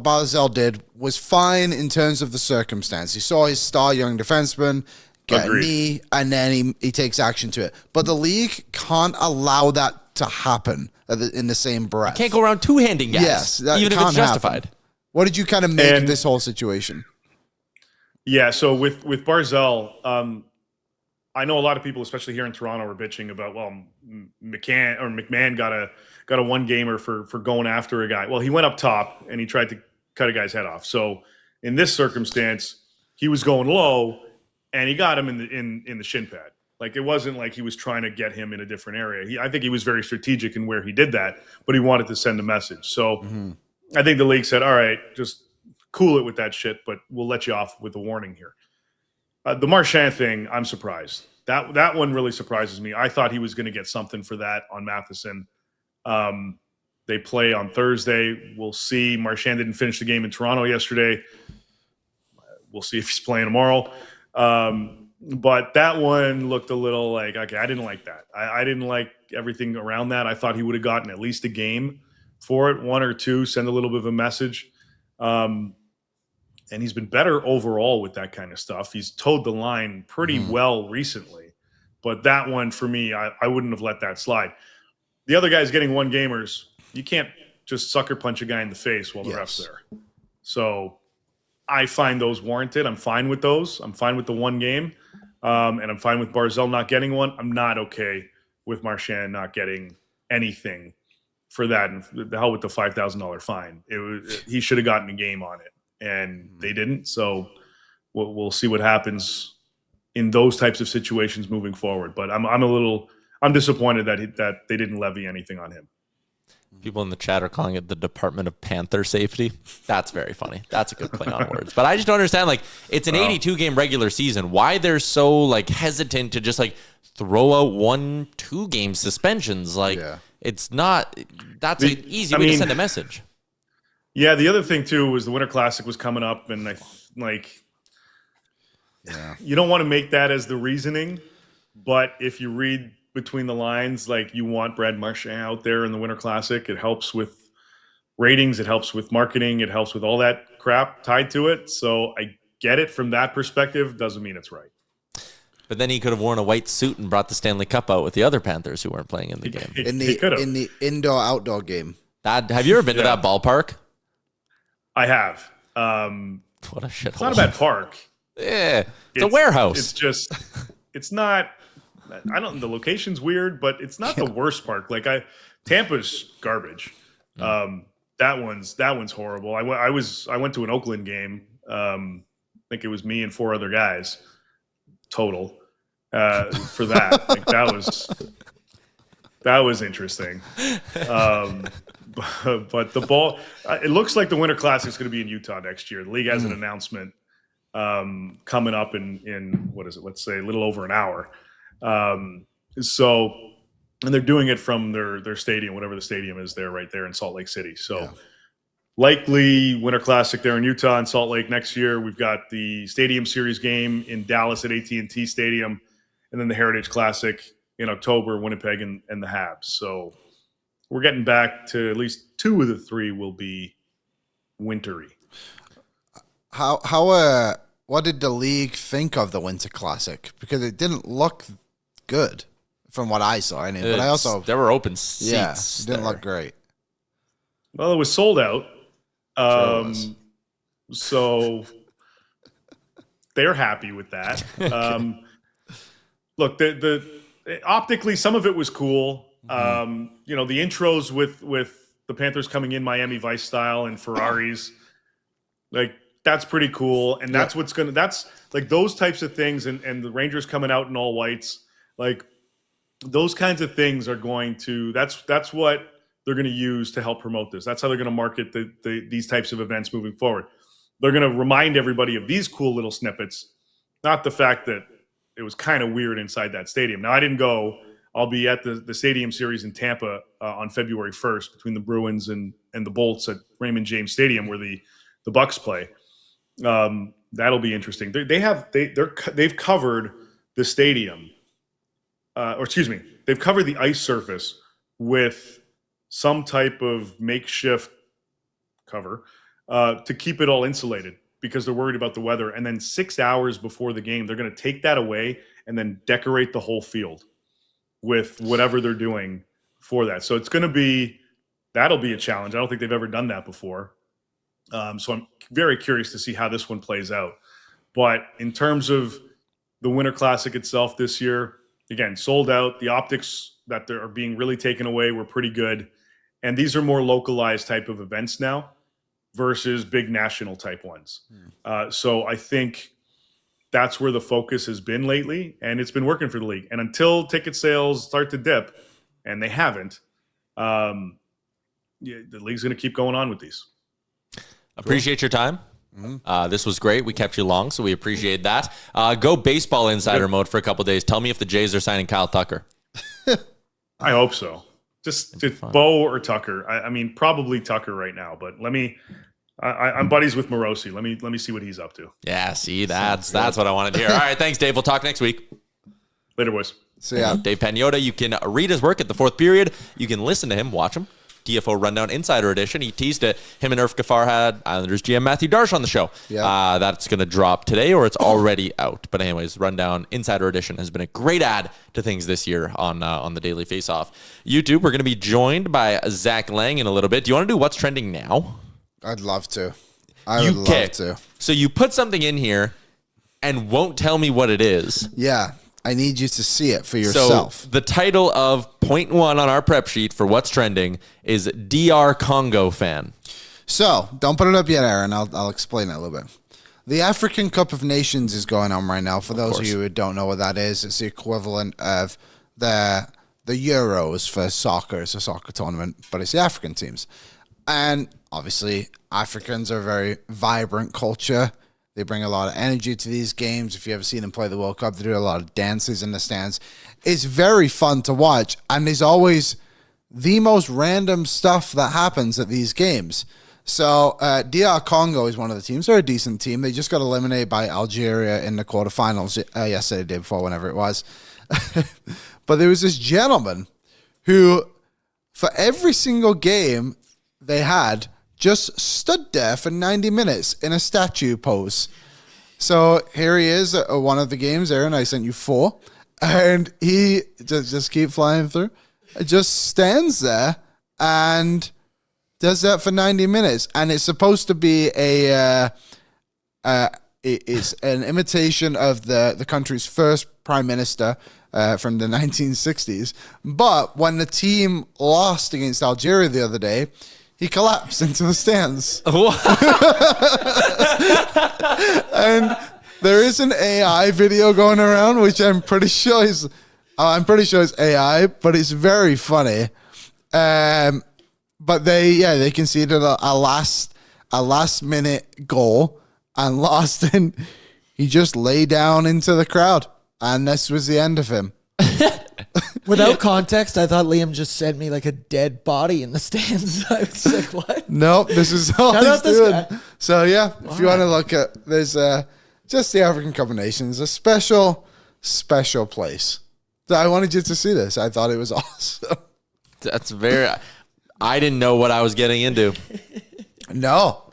Barzal did was fine in terms of the circumstance. He saw his star young defenseman get a knee, and then he takes action to it. But the league can't allow that to happen in the same breath. Can't go around two-handing guys, yes, even if it's justified. Happen. What did you kind of make of this whole situation? Yeah, so with Barzal, I know a lot of people, especially here in Toronto, are bitching about, McMahon got a one-gamer for going after a guy. Well, he went up top and he tried to cut a guy's head off. So in this circumstance, he was going low and he got him in the shin pad. Like, it wasn't like he was trying to get him in a different area. I think he was very strategic in where he did that, but he wanted to send a message. So I think the league said, all right, just cool it with that shit, but we'll let you off with a warning here. The Marchand thing, I'm surprised. That one really surprises me. I thought he was going to get something for that on Matheson. They play on Thursday. We'll see. Marchand didn't finish the game in Toronto yesterday. We'll see if he's playing tomorrow. But that one looked a little like, okay, I didn't like that. I didn't like everything around that. I thought he would have gotten at least a game for it, 1 or 2, send a little bit of a message. And he's been better overall with that kind of stuff. He's towed the line pretty well recently. But that one, for me, I wouldn't have let that slide. The other guy's getting 1-gamers. You can't just sucker punch a guy in the face while the ref's there. So I find those warranted. I'm fine with those. I'm fine with the 1 game. And I'm fine with Barzal not getting one. I'm not okay with Marchand not getting anything for that. And the hell with the $5,000 fine. He should have gotten a game on it. And they didn't. So we'll see what happens in those types of situations moving forward. But I'm disappointed that they didn't levy anything on him. People in the chat are calling it the Department of Panther Safety. That's very funny. That's a good play on words. But I just don't understand, like, it's an 82-game regular season. Why they're so, like, hesitant to just, like, throw out 1-2 game suspensions. Like, it's not – that's an easy way to send a message. Yeah, the other thing, too, was the Winter Classic was coming up, and, you don't want to make that as the reasoning, but if you read between the lines, like, you want Brad Marchand out there in the Winter Classic. It helps with ratings. It helps with marketing. It helps with all that crap tied to it. So I get it from that perspective. Doesn't mean it's right. But then he could have worn a white suit and brought the Stanley Cup out with the other Panthers who weren't playing in the game. In the indoor-outdoor game. Have you ever been to that ballpark? I have. What a shithole. It's not a bad park. Yeah, it's a warehouse. It's just, it's not. The location's weird, but it's not the worst park. Like Tampa's garbage. That one's horrible. I went to an Oakland game. I think it was me and 4 other guys total for that. Like that was interesting. But the ball, it looks like the Winter Classic is going to be in Utah next year. The league has an announcement coming up in what is it? Let's say a little over an hour. And they're doing it from their stadium, whatever the stadium is there, right there in Salt Lake City. So likely Winter Classic there in Utah and Salt Lake next year. We've got the Stadium Series game in Dallas at AT&T Stadium, and then the Heritage Classic in October, Winnipeg and the Habs. So we're getting back to at least 2 of the 3 will be wintry. What did the league think of the Winter Classic? Because it didn't look good from what I saw. But there were open seats. Yeah, it didn't look great. Well, it was sold out. So they're happy with that. Look, the optically, some of it was cool. The intros with the Panthers coming in Miami Vice style and Ferraris, like, that's pretty cool. And that's that's like those types of things. And the Rangers coming out in all whites, like those kinds of things are going to, that's what they're going to use to help promote this. That's how they're going to market these types of events moving forward. They're going to remind everybody of these cool little snippets, not the fact that it was kind of weird inside that stadium. Now, I didn't go. I'll be at the Stadium Series in Tampa on February 1st between the Bruins and the Bolts at Raymond James Stadium where the Bucks play. That'll be interesting. They've covered the stadium, they've covered the ice surface with some type of makeshift cover to keep it all insulated because they're worried about the weather. And then 6 hours before the game, they're going to take that away and then decorate the whole field with whatever they're doing for that. So that'll be a challenge. I don't think they've ever done that before. So I'm very curious to see how this one plays out. But in terms of the Winter Classic itself this year, again, sold out. The optics that are being really taken away were pretty good. And these are more localized type of events now versus big national type ones. So I think that's where the focus has been lately, and it's been working for the league. And until ticket sales start to dip, and they haven't, the league's going to keep going on with these. Appreciate your time. This was great. We kept you long, so we appreciate that. Go baseball insider mode for a couple days. Tell me if the Jays are signing Kyle Tucker. I hope so. Just Bo or Tucker. I mean, probably Tucker right now, but I'm buddies with Morosi. Let me see what he's up to. Yeah, see, that's what I wanted to hear. All right, thanks, Dave. We'll talk next week. Later, boys. So yeah, Dave Pagnotta, you can read his work at the fourth period. You can listen to him, watch him. DFO Rundown Insider Edition. He teased it. Him and Irf Gaffar had Islanders GM Matthew Darsh on the show. Yeah. That's going to drop today, or it's already out. But anyways, Rundown Insider Edition has been a great add to things this year on the Daily Faceoff. YouTube, we're going to be joined by Zach Lang in a little bit. Do you want to do What's Trending now? I'd love to. I would love to. So you put something in here and won't tell me what it is. Yeah. I need you to see it for yourself. So the title of point 1 on our prep sheet for What's Trending is DR Congo fan. So don't put it up yet, Aaron. I'll explain it a little bit. The African Cup of Nations is going on right now. For those of you who don't know what that is, it's the equivalent of the Euros for soccer. It's a soccer tournament, but it's the African teams. And obviously, Africans are a very vibrant culture. They bring a lot of energy to these games. If you ever seen them play the World Cup, they do a lot of dances in the stands. It's very fun to watch, and there's always the most random stuff that happens at these games. So DR Congo is one of the teams. They're a decent team. They just got eliminated by Algeria in the quarterfinals yesterday, the day before, whenever it was. But there was this gentleman who, for every single game they had, just stood there for 90 minutes in a statue pose. So here he is at one of the games, Aaron. I sent you 4. And he just keep flying through. Just stands there and does that for 90 minutes. And it's supposed to be it's an imitation of the country's first prime minister from the 1960s. But when the team lost against Algeria the other day, he collapsed into the stands. And there is an AI video going around, which I'm pretty sure is AI, but it's very funny. But they conceded a last minute goal and lost, and he just lay down into the crowd, and this was the end of him. Without context, I thought Liam just sent me like a dead body in the stands. I was like, what? Nope, this is all Shout he's out this doing. guy. So yeah, if you want to look at, there's just the African Cup of Nations, a special place. So I wanted you to see this. I thought it was awesome. That's I didn't know what I was getting into. No.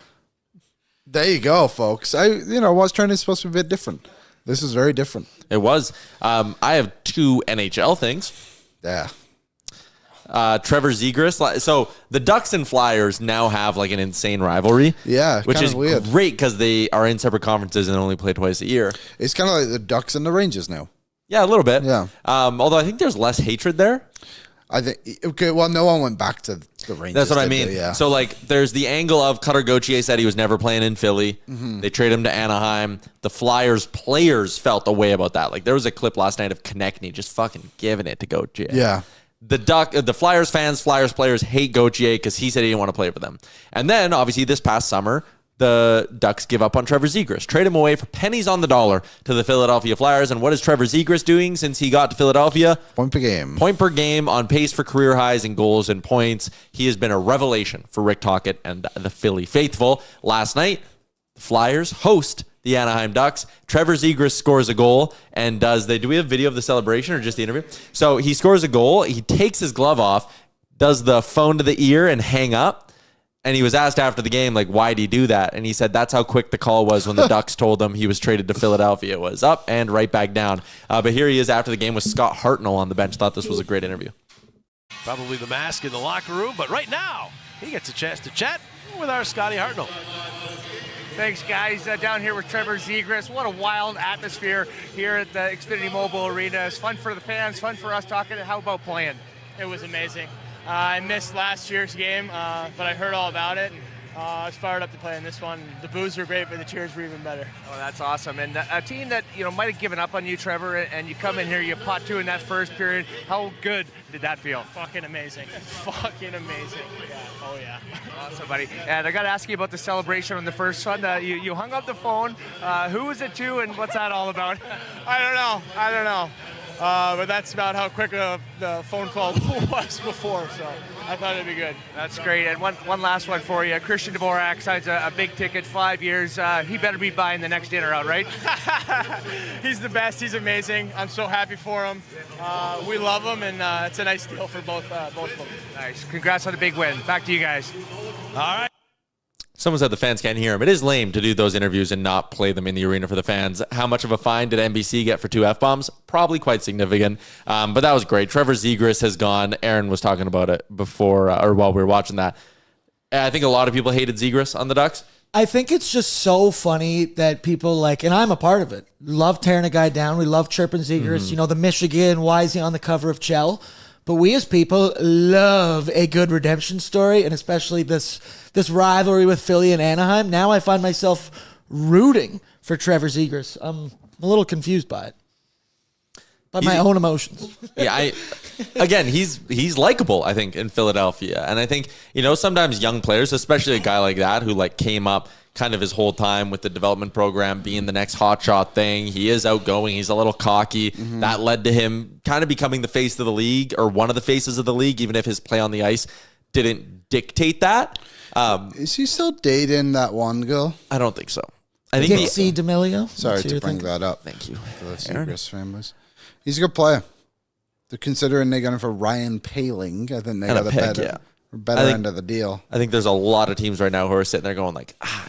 There you go, folks. What's Trending is supposed to be a bit different. This is very different. It was. I have 2 NHL things. Yeah. Trevor Zegras. So the Ducks and Flyers now have like an insane rivalry. Yeah, which is weird. Great because they are in separate conferences and only play twice a year. It's kind of like the Ducks and the Rangers now. Yeah, a little bit. Yeah. Although I think there's less hatred there. I think, okay, well, no one went back to the Rangers. That's what I mean. Yeah. So, like, there's the angle of Cutter Gauthier said he was never playing in Philly. Mm-hmm. They traded him to Anaheim. The Flyers players felt a way about that. Like, there was a clip last night of Konechny just fucking giving it to Gauthier. Yeah. The Flyers fans, Flyers players hate Gauthier because he said he didn't want to play for them. And then, obviously, this past summer, the Ducks give up on Trevor Zegras, trade him away for pennies on the dollar to the Philadelphia Flyers. And what is Trevor Zegras doing since he got to Philadelphia? Point per game, on pace for career highs in goals and points. He has been a revelation for Rick Tocchet and the Philly faithful. Last night, the Flyers host the Anaheim Ducks. Trevor Zegras scores a goal and do we have video of the celebration or just the interview? So he scores a goal. He takes his glove off, does the phone to the ear and hang up. And he was asked after the game, like, why'd he do that? And he said that's how quick the call was when the Ducks told him he was traded to Philadelphia. It was up and right back down. But here he is after the game with Scott Hartnell on the bench. Thought this was a great interview. Probably the mask in the locker room, but right now he gets a chance to chat with our Scotty Hartnell. Thanks, guys. Down here with Trevor Zegras. What a wild atmosphere here at the Xfinity Mobile Arena. It's fun for the fans, fun for us talking. How about playing? It was amazing. I missed last year's game, but I heard all about it. I was fired up to play in this one. The boos were great, but the cheers were even better. Oh, that's awesome. And a team that, might have given up on you, Trevor, and you come in here, you pot 2 in that first period. How good did that feel? Fucking amazing. Fucking amazing. Yeah. Oh, yeah. Awesome, buddy. And I got to ask you about the celebration on the first one. You hung up the phone. Who was it to, and what's that all about? I don't know. But that's about how quick the phone call was before, so I thought it'd be good. That's great. And one last one for you. Christian Dvorak signs a big ticket, 5 years. He better be buying the next dinner out, right? He's the best. He's amazing. I'm so happy for him. We love him, and it's a nice deal for both of them. Nice. Congrats on the big win. Back to you guys. All right. Someone said the fans can't hear him. It is lame to do those interviews and not play them in the arena for the fans. How much of a fine did NBC get for 2 F-bombs? Probably quite significant. But that was great. Trevor Zegras has gone. Aaron was talking about it before or while we were watching that. I think a lot of people hated Zegras on the Ducks. I think it's just so funny that people and I'm a part of it, love tearing a guy down. We love chirping Zegras. Mm-hmm. The Michigan, why is he on the cover of Chell? But we as people love a good redemption story, and especially this rivalry with Philly and Anaheim. Now I find myself rooting for Trevor Zegras. I'm a little confused by it. By my own emotions. Yeah, again, he's likable, I think, in Philadelphia. And I think, sometimes young players, especially a guy like that who came up kind of his whole time with the development program being the next hotshot thing. He is outgoing. He's a little cocky. Mm-hmm. That led to him kind of becoming the face of the league, or one of the faces of the league, even if his play on the ice didn't dictate that. Is he still dating that one girl? I don't think so. I think Dixie D'Amelio. Sorry to bring that up. Thank you. For the Zegras families. He's a good player. They're considering they're going for Ryan Paling. I think they got the better end of the deal. I think there's a lot of teams right now who are sitting there going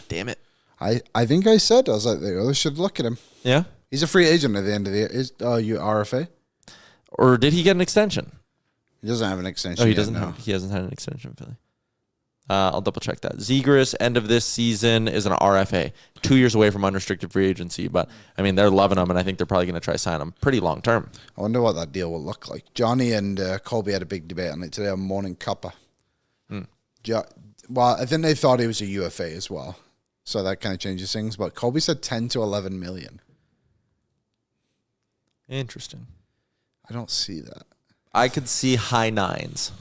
damn it. I think I said, I was like, they should look at him. Yeah. He's a free agent at the end of the year. You RFA? Or did he get an extension? He doesn't have an extension. Oh, he hasn't had an extension, Philly. I'll double check that. Zegras, end of this season, is an RFA. 2 years away from unrestricted free agency. But, they're loving him, and I think they're probably going to try to sign him pretty long term. I wonder what that deal will look like. Johnny and Colby had a big debate on it today on Morning Cuppa. Well, I think they thought he was a UFA as well. So that kind of changes things. But Colby said 10 to 11 million. Interesting. I don't see that. I could see high nines.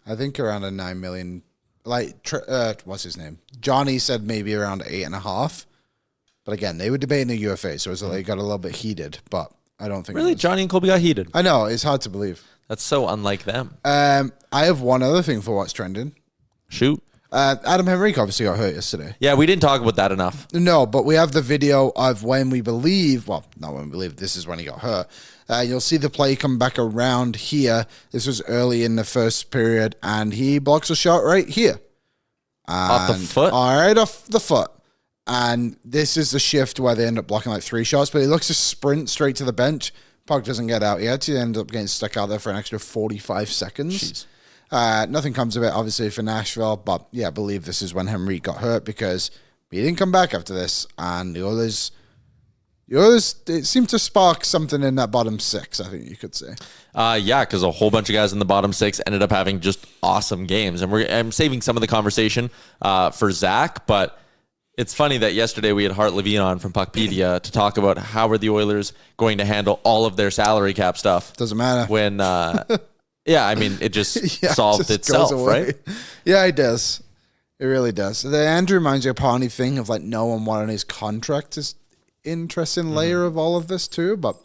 I think around a 9 million. What's his name? Johnny said maybe around 8.5. But again, they were debating a UFA, so they got a little bit heated. But I don't think really Johnny and Colby got heated. I know, it's hard to believe. That's so unlike them. I have one other thing for what's trending. Shoot. Adam Henrique obviously got hurt yesterday. Yeah, we didn't talk about that enough. No, but we have the video of when we believe, well, not when we believe, this is when he got hurt. You'll see the play come back around here. This was early in the first period, and he blocks a shot right here. Off the foot? All right, off the foot. And this is the shift where they end up blocking 3 shots, but he looks to sprint straight to the bench. Puck doesn't get out. He actually ends up getting stuck out there for an extra 45 seconds. Nothing comes of it, obviously, for Nashville. But, yeah, I believe this is when Henrique got hurt because he didn't come back after this. And the others, it seemed to spark something in that bottom 6, I think you could say. Yeah, because a whole bunch of guys in the bottom 6 ended up having just awesome games. And I'm saving some of the conversation for Zach, but it's funny that yesterday we had Hart Levine on from Puckpedia to talk about how are the Oilers going to handle all of their salary cap stuff. Doesn't matter. When, it just solved itself, right? Yeah, it does. It really does. The Andrew Mangiapane thing of no one wanting his contract is interesting layer of all of this too, but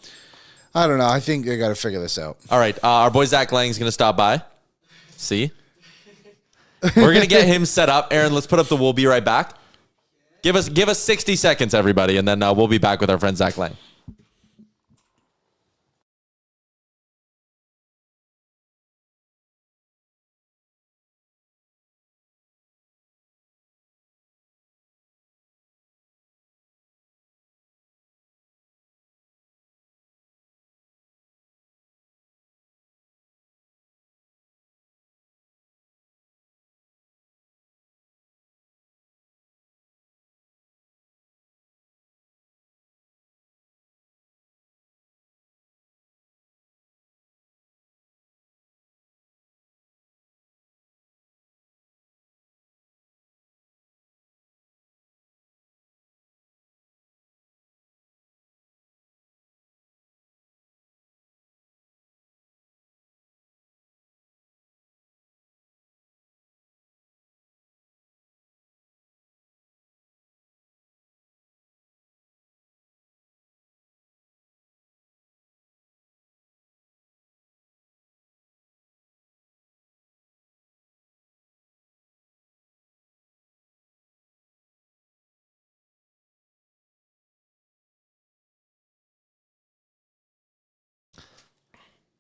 I don't know. I think they got to figure this out. All right. Our boy Zach Lang is going to stop by. See? We're going to get him set up. Aaron, let's put up the "We'll be right back." Give us 60 seconds, everybody, and then we'll be back with our friend Zach Lang.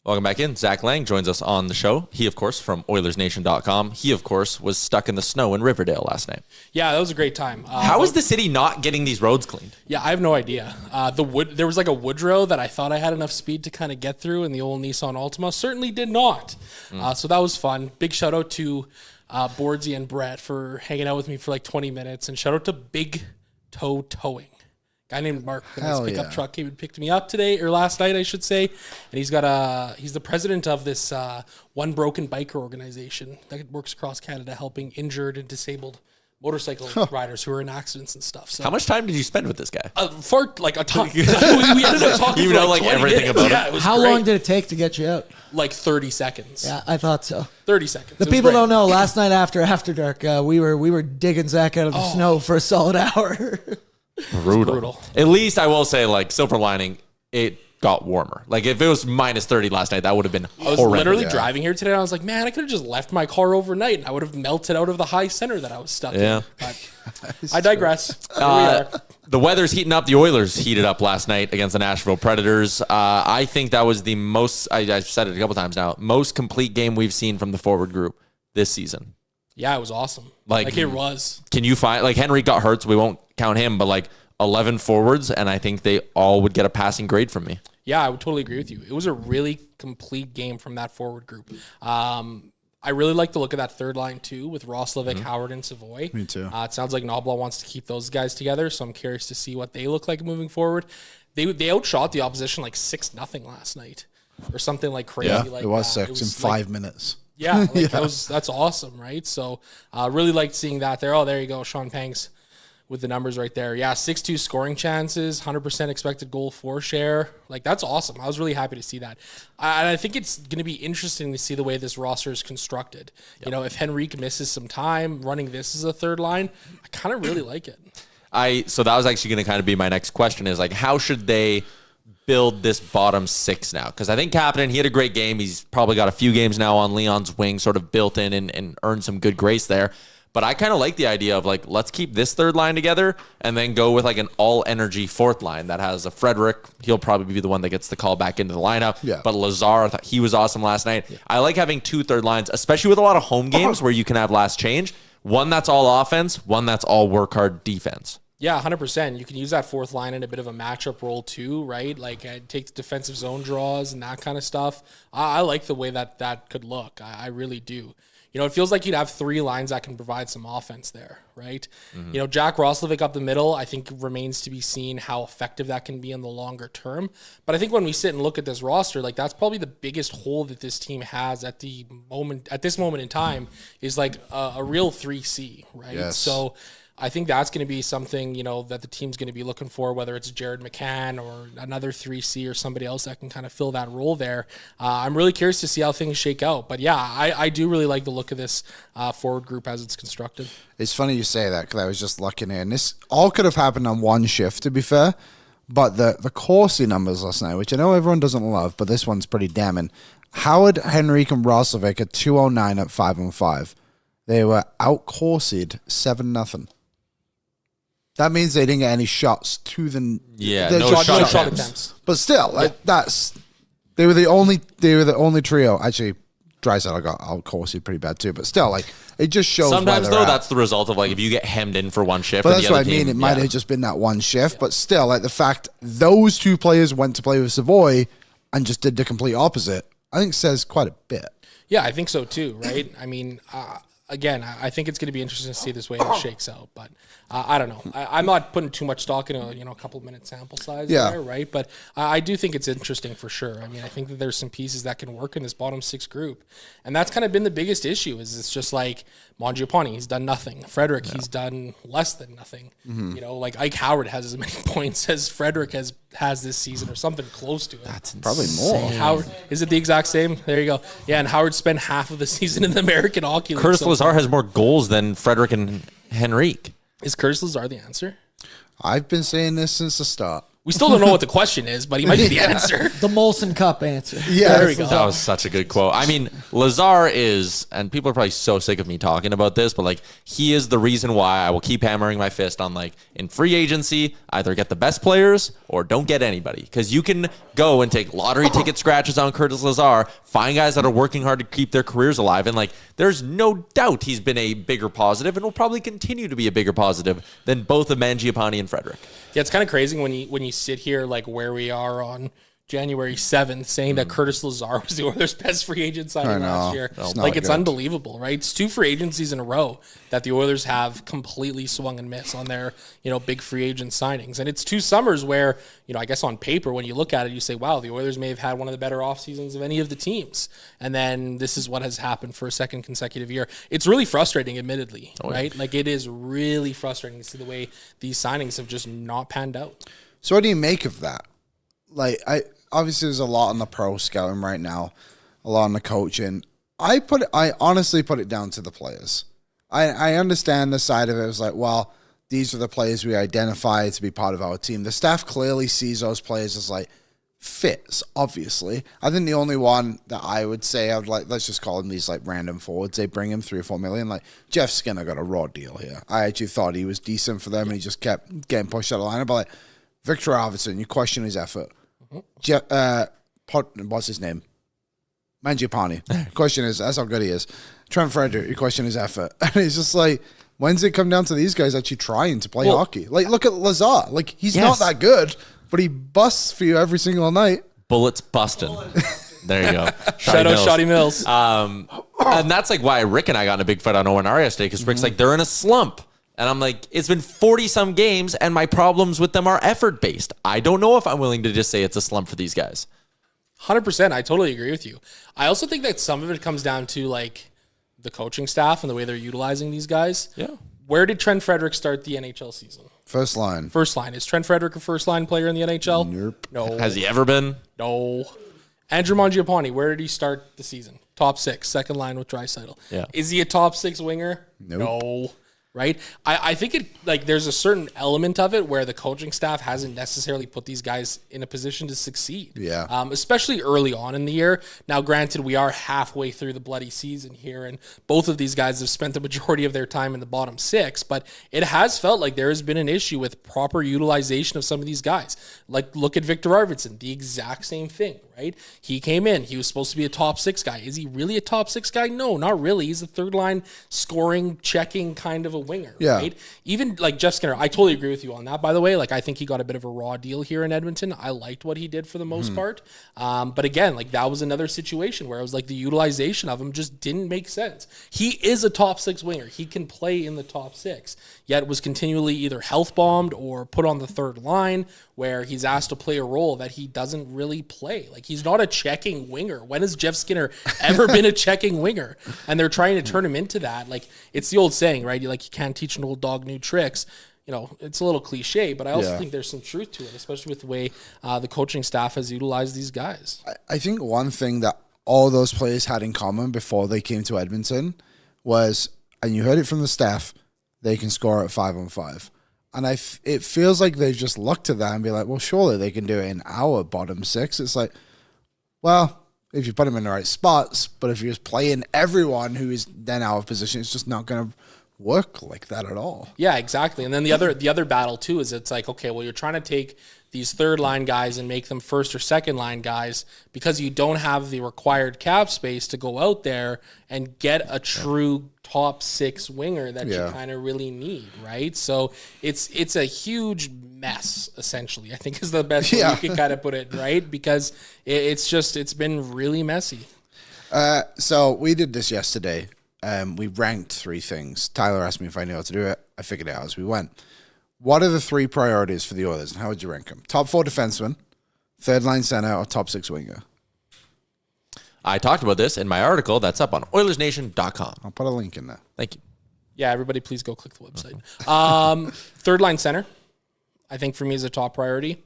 Welcome back in. Zach Lang joins us on the show. He, of course, from Oilersnation.com. He, of course, was stuck in the snow in Riverdale last night. Yeah, that was a great time. How is the city not getting these roads cleaned? Yeah, I have no idea. There was like a Woodrow that I thought I had enough speed to kind of get through, and the old Nissan Altima certainly did not. So that was fun. Big shout out to Boardsy and Brett for hanging out with me for like 20 minutes, and shout out to Big Toe Towing. Guy named Mark in his pickup truck came and picked me up today, or last night, I should say. And he's the president of this One Broken Biker organization that works across Canada helping injured and disabled motorcycle riders who are in accidents and stuff. So how much time did you spend with this guy? For like a ton. we ended up talking you for know like everything minutes. about it. How long did it take to get you out? Like 30 seconds. Yeah, I thought so. 30 seconds. The people don't know. Last night after Dark, we were digging Zach out of the snow for a solid hour. Brutal. At least I will say, like, silver lining, it got warmer. Like, if it was minus 30 last night, that would have been horrendous. I was literally driving here today, and I was like, man, I could have just left my car overnight, and I would have melted out of the high center that I was stuck in. But I digress. The weather's heating up. The Oilers heated up last night against the Nashville Predators. I think that was the most, I've said it a couple times now, most complete game we've seen from the forward group this season. Yeah, it was awesome. Like it was. Can you find, like, Henrique got hurt, so we won't count him, but like 11 forwards, and I think they all would get a passing grade from me. Yeah, I would totally agree with you. It was a really complete game from that forward group. I really like the look of that third line too, with Roslovic, Howard, and Savoy. Me too. It sounds like Knobloch wants to keep those guys together, so I'm curious to see what they look like moving forward. They outshot the opposition like 6-0 last night, or something like crazy. Yeah, like it was that. 6 in 5 minutes. Yeah, that's awesome, right? So really liked seeing that there. Oh, there you go, Sean Pangs with the numbers right there. Yeah, 6-2 scoring chances, 100% expected goal for share. Like, that's awesome. I was really happy to see that. And I think it's going to be interesting to see the way this roster is constructed. Yep. You know, if Henrique misses some time running this as a third line, I kind of really like it. So that was actually going to kind of be my next question is, like, how should they build this bottom six now? Because I think Kapanen, he had a great game. He's probably got a few games now on Leon's wing, sort of built in and earned some good grace there. But I kind of like the idea of, like, let's keep this third line together and then go with like an all-energy fourth line that has a Frederick. He'll probably be the one that gets the call back into the lineup. Yeah. But Lazar, I thought he was awesome last night. Yeah. I like having two third lines, especially with a lot of home games where you can have last change. One that's all offense, one that's all work hard defense. Yeah, 100%. You can use that fourth line in a bit of a matchup role too, right? Like take the defensive zone draws and that kind of stuff. I like the way that could look. I really do. You know, it feels like you'd have three lines that can provide some offense there, right? Mm-hmm. You know, Jack Roslovic up the middle, I think remains to be seen how effective that can be in the longer term. But I think when we sit and look at this roster, like that's probably the biggest hole that this team has at this moment in time is like a real 3C, right? Yes. So I think that's going to be something, you know, that the team's going to be looking for, whether it's Jared McCann or another 3C or somebody else that can kind of fill that role there. I'm really curious to see how things shake out. But yeah, I do really like the look of this forward group as it's constructed. It's funny you say that because I was just looking in. This all could have happened on one shift, to be fair. But the Corsi numbers last night, which I know everyone doesn't love, but this one's pretty damning. Howard, Henrique, and Roslovic at 209 at 5-on-5. They were out-Corsied 7-0. That means they didn't get any shots to the no shot attempts. But still, like they were the only trio. Actually, Draisaitl got out Corsi pretty bad too. But still, like it just shows. Sometimes though, that's the result of like if you get hemmed in for one shift. But that's what I mean. It might have just been that one shift. But still, like the fact those two players went to play with Savoy and just did the complete opposite, I think says quite a bit. Yeah, I think so too. Right? I mean. Again, I think it's going to be interesting to see this way it shakes out, but I don't know. I'm not putting too much stock in a couple minute sample size there, right? But I do think it's interesting for sure. I mean, I think that there's some pieces that can work in this bottom six group, and that's kind of been the biggest issue. Is it's just like Mangiapane, he's done nothing. Frederick, he's done less than nothing. Mm-hmm. You know, like Ike Howard has as many points as Frederick has this season, or something close to it. That's probably more. Howard, is it the exact same? There you go. Yeah, and Howard spent half of the season in the American Hockey League. Curtis Lazar has more goals than Frederick and Henrique. Is Curtis Lazar the answer? I've been saying this since the start. We still don't know what the question is, but he might be the answer. The Molson Cup answer. Yeah, There we go. That was such a good quote. I mean, Lazar is, and people are probably so sick of me talking about this, but like, he is the reason why I will keep hammering my fist on, like, in free agency, either get the best players or don't get anybody. Because you can go and take lottery ticket scratches on Curtis Lazar, find guys that are working hard to keep their careers alive, and like, there's no doubt he's been a bigger positive and will probably continue to be a bigger positive than both of Mangiapane and Frederic. Yeah, it's kind of crazy when you sit here like where we are on January 7th saying that Curtis Lazar was the Oilers' best free agent signing last year. It's unbelievable, right? It's 2 free agencies in a row that the Oilers have completely swung and missed on their, big free agent signings. And it's 2 summers where, I guess on paper, when you look at it, you say, wow, the Oilers may have had one of the better off seasons of any of the teams. And then this is what has happened for a second consecutive year. It's really frustrating, admittedly, right? Like, it is really frustrating to see the way these signings have just not panned out. So what do you make of that? Like, obviously there's a lot on the pro scouting right now, a lot on the coaching. I honestly put it down to the players. I understand the side of it. It was like, well, these are the players we identify to be part of our team. The staff clearly sees those players as like fits, obviously. I think the only one that I would say I would like, let's just call him these like random forwards. They bring him 3 or 4 million. Like Jeff Skinner got a raw deal here. I actually thought he was decent for them and he just kept getting pushed out of the lineup. But like Victor Arvidsson, you question his effort. What's his name? Mangiapane. Question is, that's how good he is. Trent Frederic, you question his effort. And it's just like, when's it come down to these guys actually trying to play hockey? Like, look at Lazar. Like, he's not that good, but he busts for you every single night. Bullets busting. There you go. Shout out Shoddy Mills. And that's like why Rick and I got in a big fight on Owen Ari yesterday, because Rick's like, they're in a slump. And I'm like, it's been 40-some games, and my problems with them are effort-based. I don't know if I'm willing to just say it's a slump for these guys. 100%. I totally agree with you. I also think that some of it comes down to, like, the coaching staff and the way they're utilizing these guys. Yeah. Where did Trent Frederic start the NHL season? First line. First line. Is Trent Frederic a first-line player in the NHL? Nope. No. Has he ever been? No. Andrew Mangiapane, where did he start the season? Top 6, second line with Draisaitl. Yeah. Is he a top 6 winger? Nope. No. Right? I think it like there's a certain element of it where the coaching staff hasn't necessarily put these guys in a position to succeed. Yeah. Especially early on in the year. Now, granted, we are halfway through the bloody season here, and both of these guys have spent the majority of their time in the bottom 6, but it has felt like there has been an issue with proper utilization of some of these guys. Like, look at Victor Arvidsson, the exact same thing, right? He came in, he was supposed to be a top 6 guy. Is he really a top 6 guy? No, not really. He's a third line scoring, checking kind of a winger, right? Even like Jeff Skinner, I totally agree with you on that, by the way. Like, I think he got a bit of a raw deal here in Edmonton. I liked what he did for the most part. But again, like, that was another situation where it was like the utilization of him just didn't make sense. He is a top 6 winger. He can play in the top 6, yet was continually either health bombed or put on the third line where he's asked to play a role that he doesn't really play. Like, he's not a checking winger. When has Jeff Skinner ever been a checking winger? And they're trying to turn him into that. Like, it's the old saying, right? You can't teach an old dog new tricks. It's a little cliche, but I also think there's some truth to it, especially with the way the coaching staff has utilized these guys. I think one thing that all those players had in common before they came to Edmonton was, and you heard it from the staff, they can score at 5-on-5. And it feels like they've just looked at that and be like, well, surely they can do it in our bottom 6. It's like, well, if you put them in the right spots, but if you're just playing everyone who is then out of position, it's just not going to work like that at all. Yeah, exactly. And then the other battle too is it's like, okay, well, you're trying to take these third line guys and make them first or second line guys because you don't have the required cap space to go out there and get a true top 6 winger that you kind of really need, right? So it's a huge mess, essentially, I think is the best way you can kind of put it, right? Because it's been really messy. So we did this yesterday. We ranked 3 things. Tyler asked me if I knew how to do it. I figured it out as we went. What are the 3 priorities for the Oilers, and how would you rank them? Top 4 defenseman, third line center, or top 6 winger? I talked about this in my article that's up on Oilersnation.com. I'll put a link in there. Thank you. Yeah, everybody please go click the website. Third line center, I think for me is a top priority.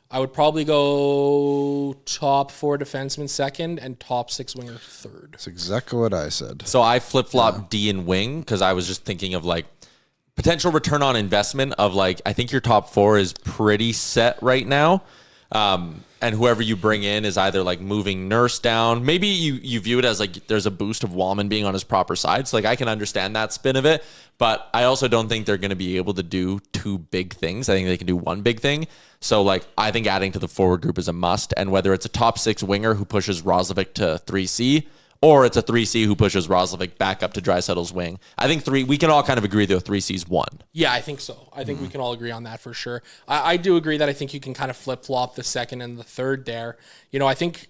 I would probably go top 4 defenseman second and top 6 winger third. That's exactly what I said. So I flip-flopped D and wing because I was just thinking of like potential return on investment of like, I think your top 4 is pretty set right now. And whoever you bring in is either like moving Nurse down. Maybe you view it as like there's a boost of Wallman being on his proper side. So like I can understand that spin of it, but I also don't think they're going to be able to do 2 big things. I think they can do 1 big thing. So like I think adding to the forward group is a must. And whether it's a top 6 winger who pushes Roslovic to 3C, or it's a 3C who pushes Roslovic back up to Draisaitl's wing. I think we can all kind of agree that 3C's 1. Yeah, I think so. I think we can all agree on that for sure. I do agree that I think you can kind of flip-flop the second and the third there. You know, I think,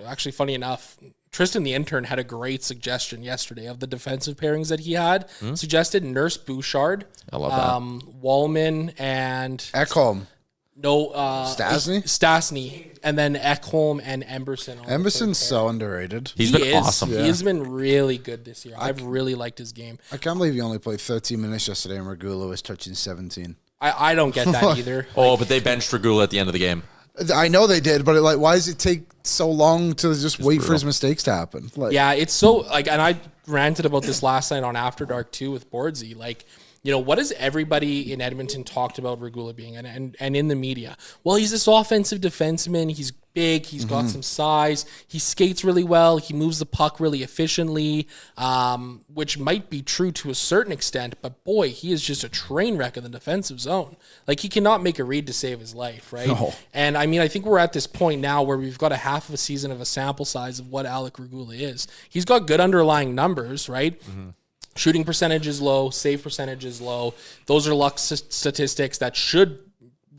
actually, funny enough, Tristan the intern had a great suggestion yesterday of the defensive pairings that he had. Suggested Nurse Bouchard, I love that. Wallman, and... Ekholm. No, Stasny, and then Ekholm and Emberson. Emberson's so underrated. He's been awesome. He has been really good this year. I've really liked his game. I can't believe he only played 13 minutes yesterday, and Regula was touching 17. I don't get that either. Oh, but they benched Regula at the end of the game. I know they did, but why does it take so long to just wait brutal. for his mistakes to happen? Like, Yeah, it's so like, and I ranted about this last night on After Dark too with Boardsy. Like, you know, what has everybody in Edmonton talked about Regula being, and in the media? Well, he's this offensive defenseman. He's big. He's got some size. He skates really well. He moves the puck really efficiently, which might be true to a certain extent. But boy, he is just a train wreck in the defensive zone. Like, he cannot make a read to save his life, right? No. And I mean, I think we're at this point now where we've got a half of a season of a sample size of what Alec Regula is. He's got good underlying numbers, right? Shooting percentage is low, save percentage is low. Those are luck statistics that should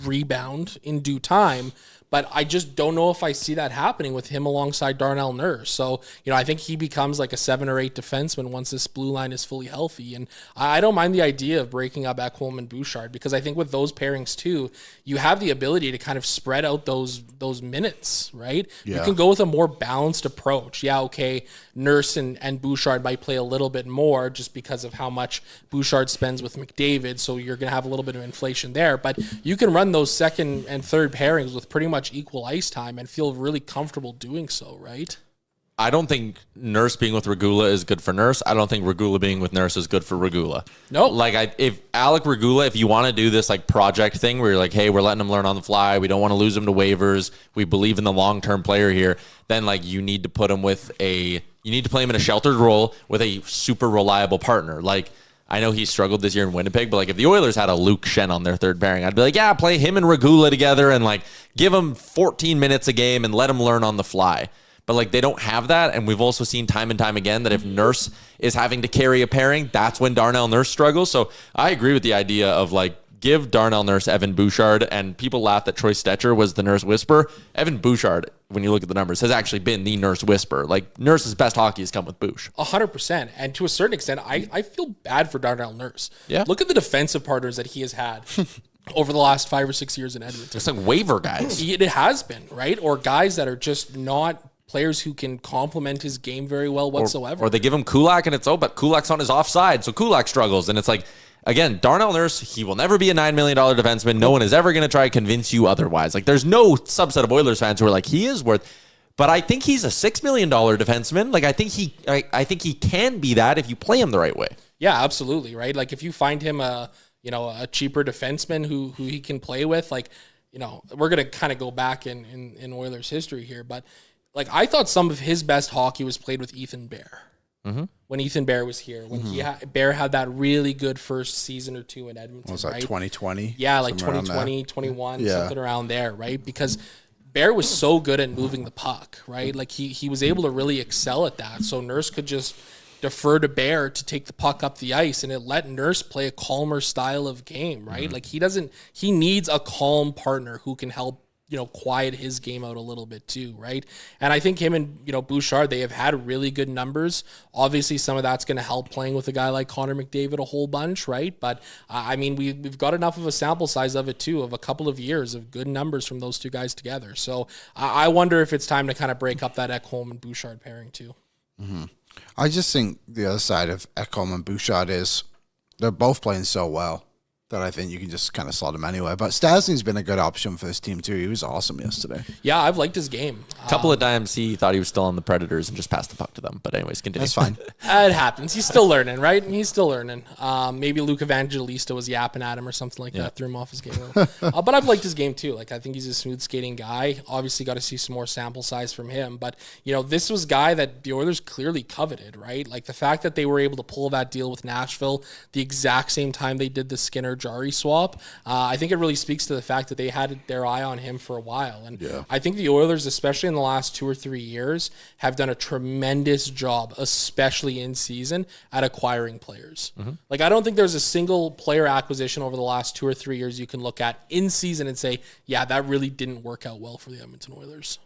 rebound in due time. But I just don't know if I see that happening with him alongside Darnell Nurse. So, you know, I think he becomes like a 7 or 8 defenseman once this blue line is fully healthy. And I don't mind the idea of breaking up Ekholm and Bouchard, because I think with those pairings too, you have the ability to kind of spread out those minutes, right? Yeah. You can go with a more balanced approach. Yeah, okay, Nurse and Bouchard might play a little bit more just because of how much Bouchard spends with McDavid, so you're going to have a little bit of inflation there. But you can run those second and third pairings with pretty much equal ice time and feel really comfortable doing so, right? I don't think Nurse being with Regula is good for Nurse. I don't think Regula being with Nurse is good for Regula. No. Like, if Alec Regula, if you want to do this like project thing where you're like, hey, we're letting him learn on the fly, we don't want to lose him to waivers, we believe in the long-term player here, then like you need to put him you need to play him in a sheltered role with a super reliable partner. Like, I know he struggled this year in Winnipeg, but like if the Oilers had a Luke Shen on their third pairing, I'd be like, yeah, play him and Regula together and like give him 14 minutes a game and let him learn on the fly. But like they don't have that, and we've also seen time and time again that if Nurse is having to carry a pairing, that's when Darnell Nurse struggles. So I agree with the idea of like give Darnell Nurse Evan Bouchard, and people laugh that Troy Stetcher was the Nurse whisperer. Evan Bouchard, when you look at the numbers, has actually been the Nurse whisperer. Like Nurse's best hockey has come with Bouch. 100%. And to a certain extent, I feel bad for Darnell Nurse. Yeah. Look at the defensive partners that he has had over the last 5 or 6 years in Edmonton. It's like waiver guys. It has been, right? Or guys that are just not players who can complement his game very well whatsoever. Or they give him Kulak and but Kulak's on his offside, so Kulak struggles. And it's like, again, Darnell Nurse, he will never be a $9 million defenseman. No one is ever going to try to convince you otherwise. Like, there's no subset of Oilers fans who are like, he is worth... But I think he's a $6 million defenseman. Like, I think he can be that if you play him the right way. Yeah, absolutely, right? Like, if you find him a cheaper defenseman who he can play with, like, you know, we're going to kind of go back in Oilers history here, but like, I thought some of his best hockey was played with Ethan Bear. When Ethan Bear was here, when Bear had that really good first season or two in Edmonton. Was that right? 2020? Yeah, like 2020, 21, something around there, right? Because Bear was so good at moving the puck, right? Like he was able to really excel at that. So Nurse could just defer to Bear to take the puck up the ice, and it let Nurse play a calmer style of game, right? Like he needs a calm partner who can help, you know, quiet his game out a little bit too, right? And I think him and, you know, Bouchard, they have had really good numbers. Obviously, some of that's going to help playing with a guy like Connor McDavid a whole bunch, right? But I mean, we've got enough of a sample size of it too, of a couple of years of good numbers from those two guys together. So I wonder if it's time to kind of break up that Ekholm and Bouchard pairing too. I just think the other side of Ekholm and Bouchard is they're both playing so well. that I think you can just kind of slot him anywhere. But Stasny's been a good option for this team too. He was awesome yesterday. Yeah, I've liked his game. A couple of times he thought he was still on the Predators and just passed the puck to them. But anyways, continue. That's fine. It happens. He's still learning, right? He's still learning. Maybe Luke Evangelista was yapping at him or something like that, threw him off his game. But I've liked his game too. Like, I think he's a smooth skating guy. Obviously, got to see some more sample size from him. But, this was a guy that the Oilers clearly coveted, right? Like, the fact that they were able to pull that deal with Nashville the exact same time they did the Skinner-Jari swap, I think it really speaks to the fact that they had their eye on him for a while. And I think the Oilers, especially in the last 2 or 3 years, have done a tremendous job, especially in season, at acquiring players. Like, I don't think there's a single player acquisition over the last 2 or 3 years you can look at in season and say, yeah, that really didn't work out well for the Edmonton Oilers.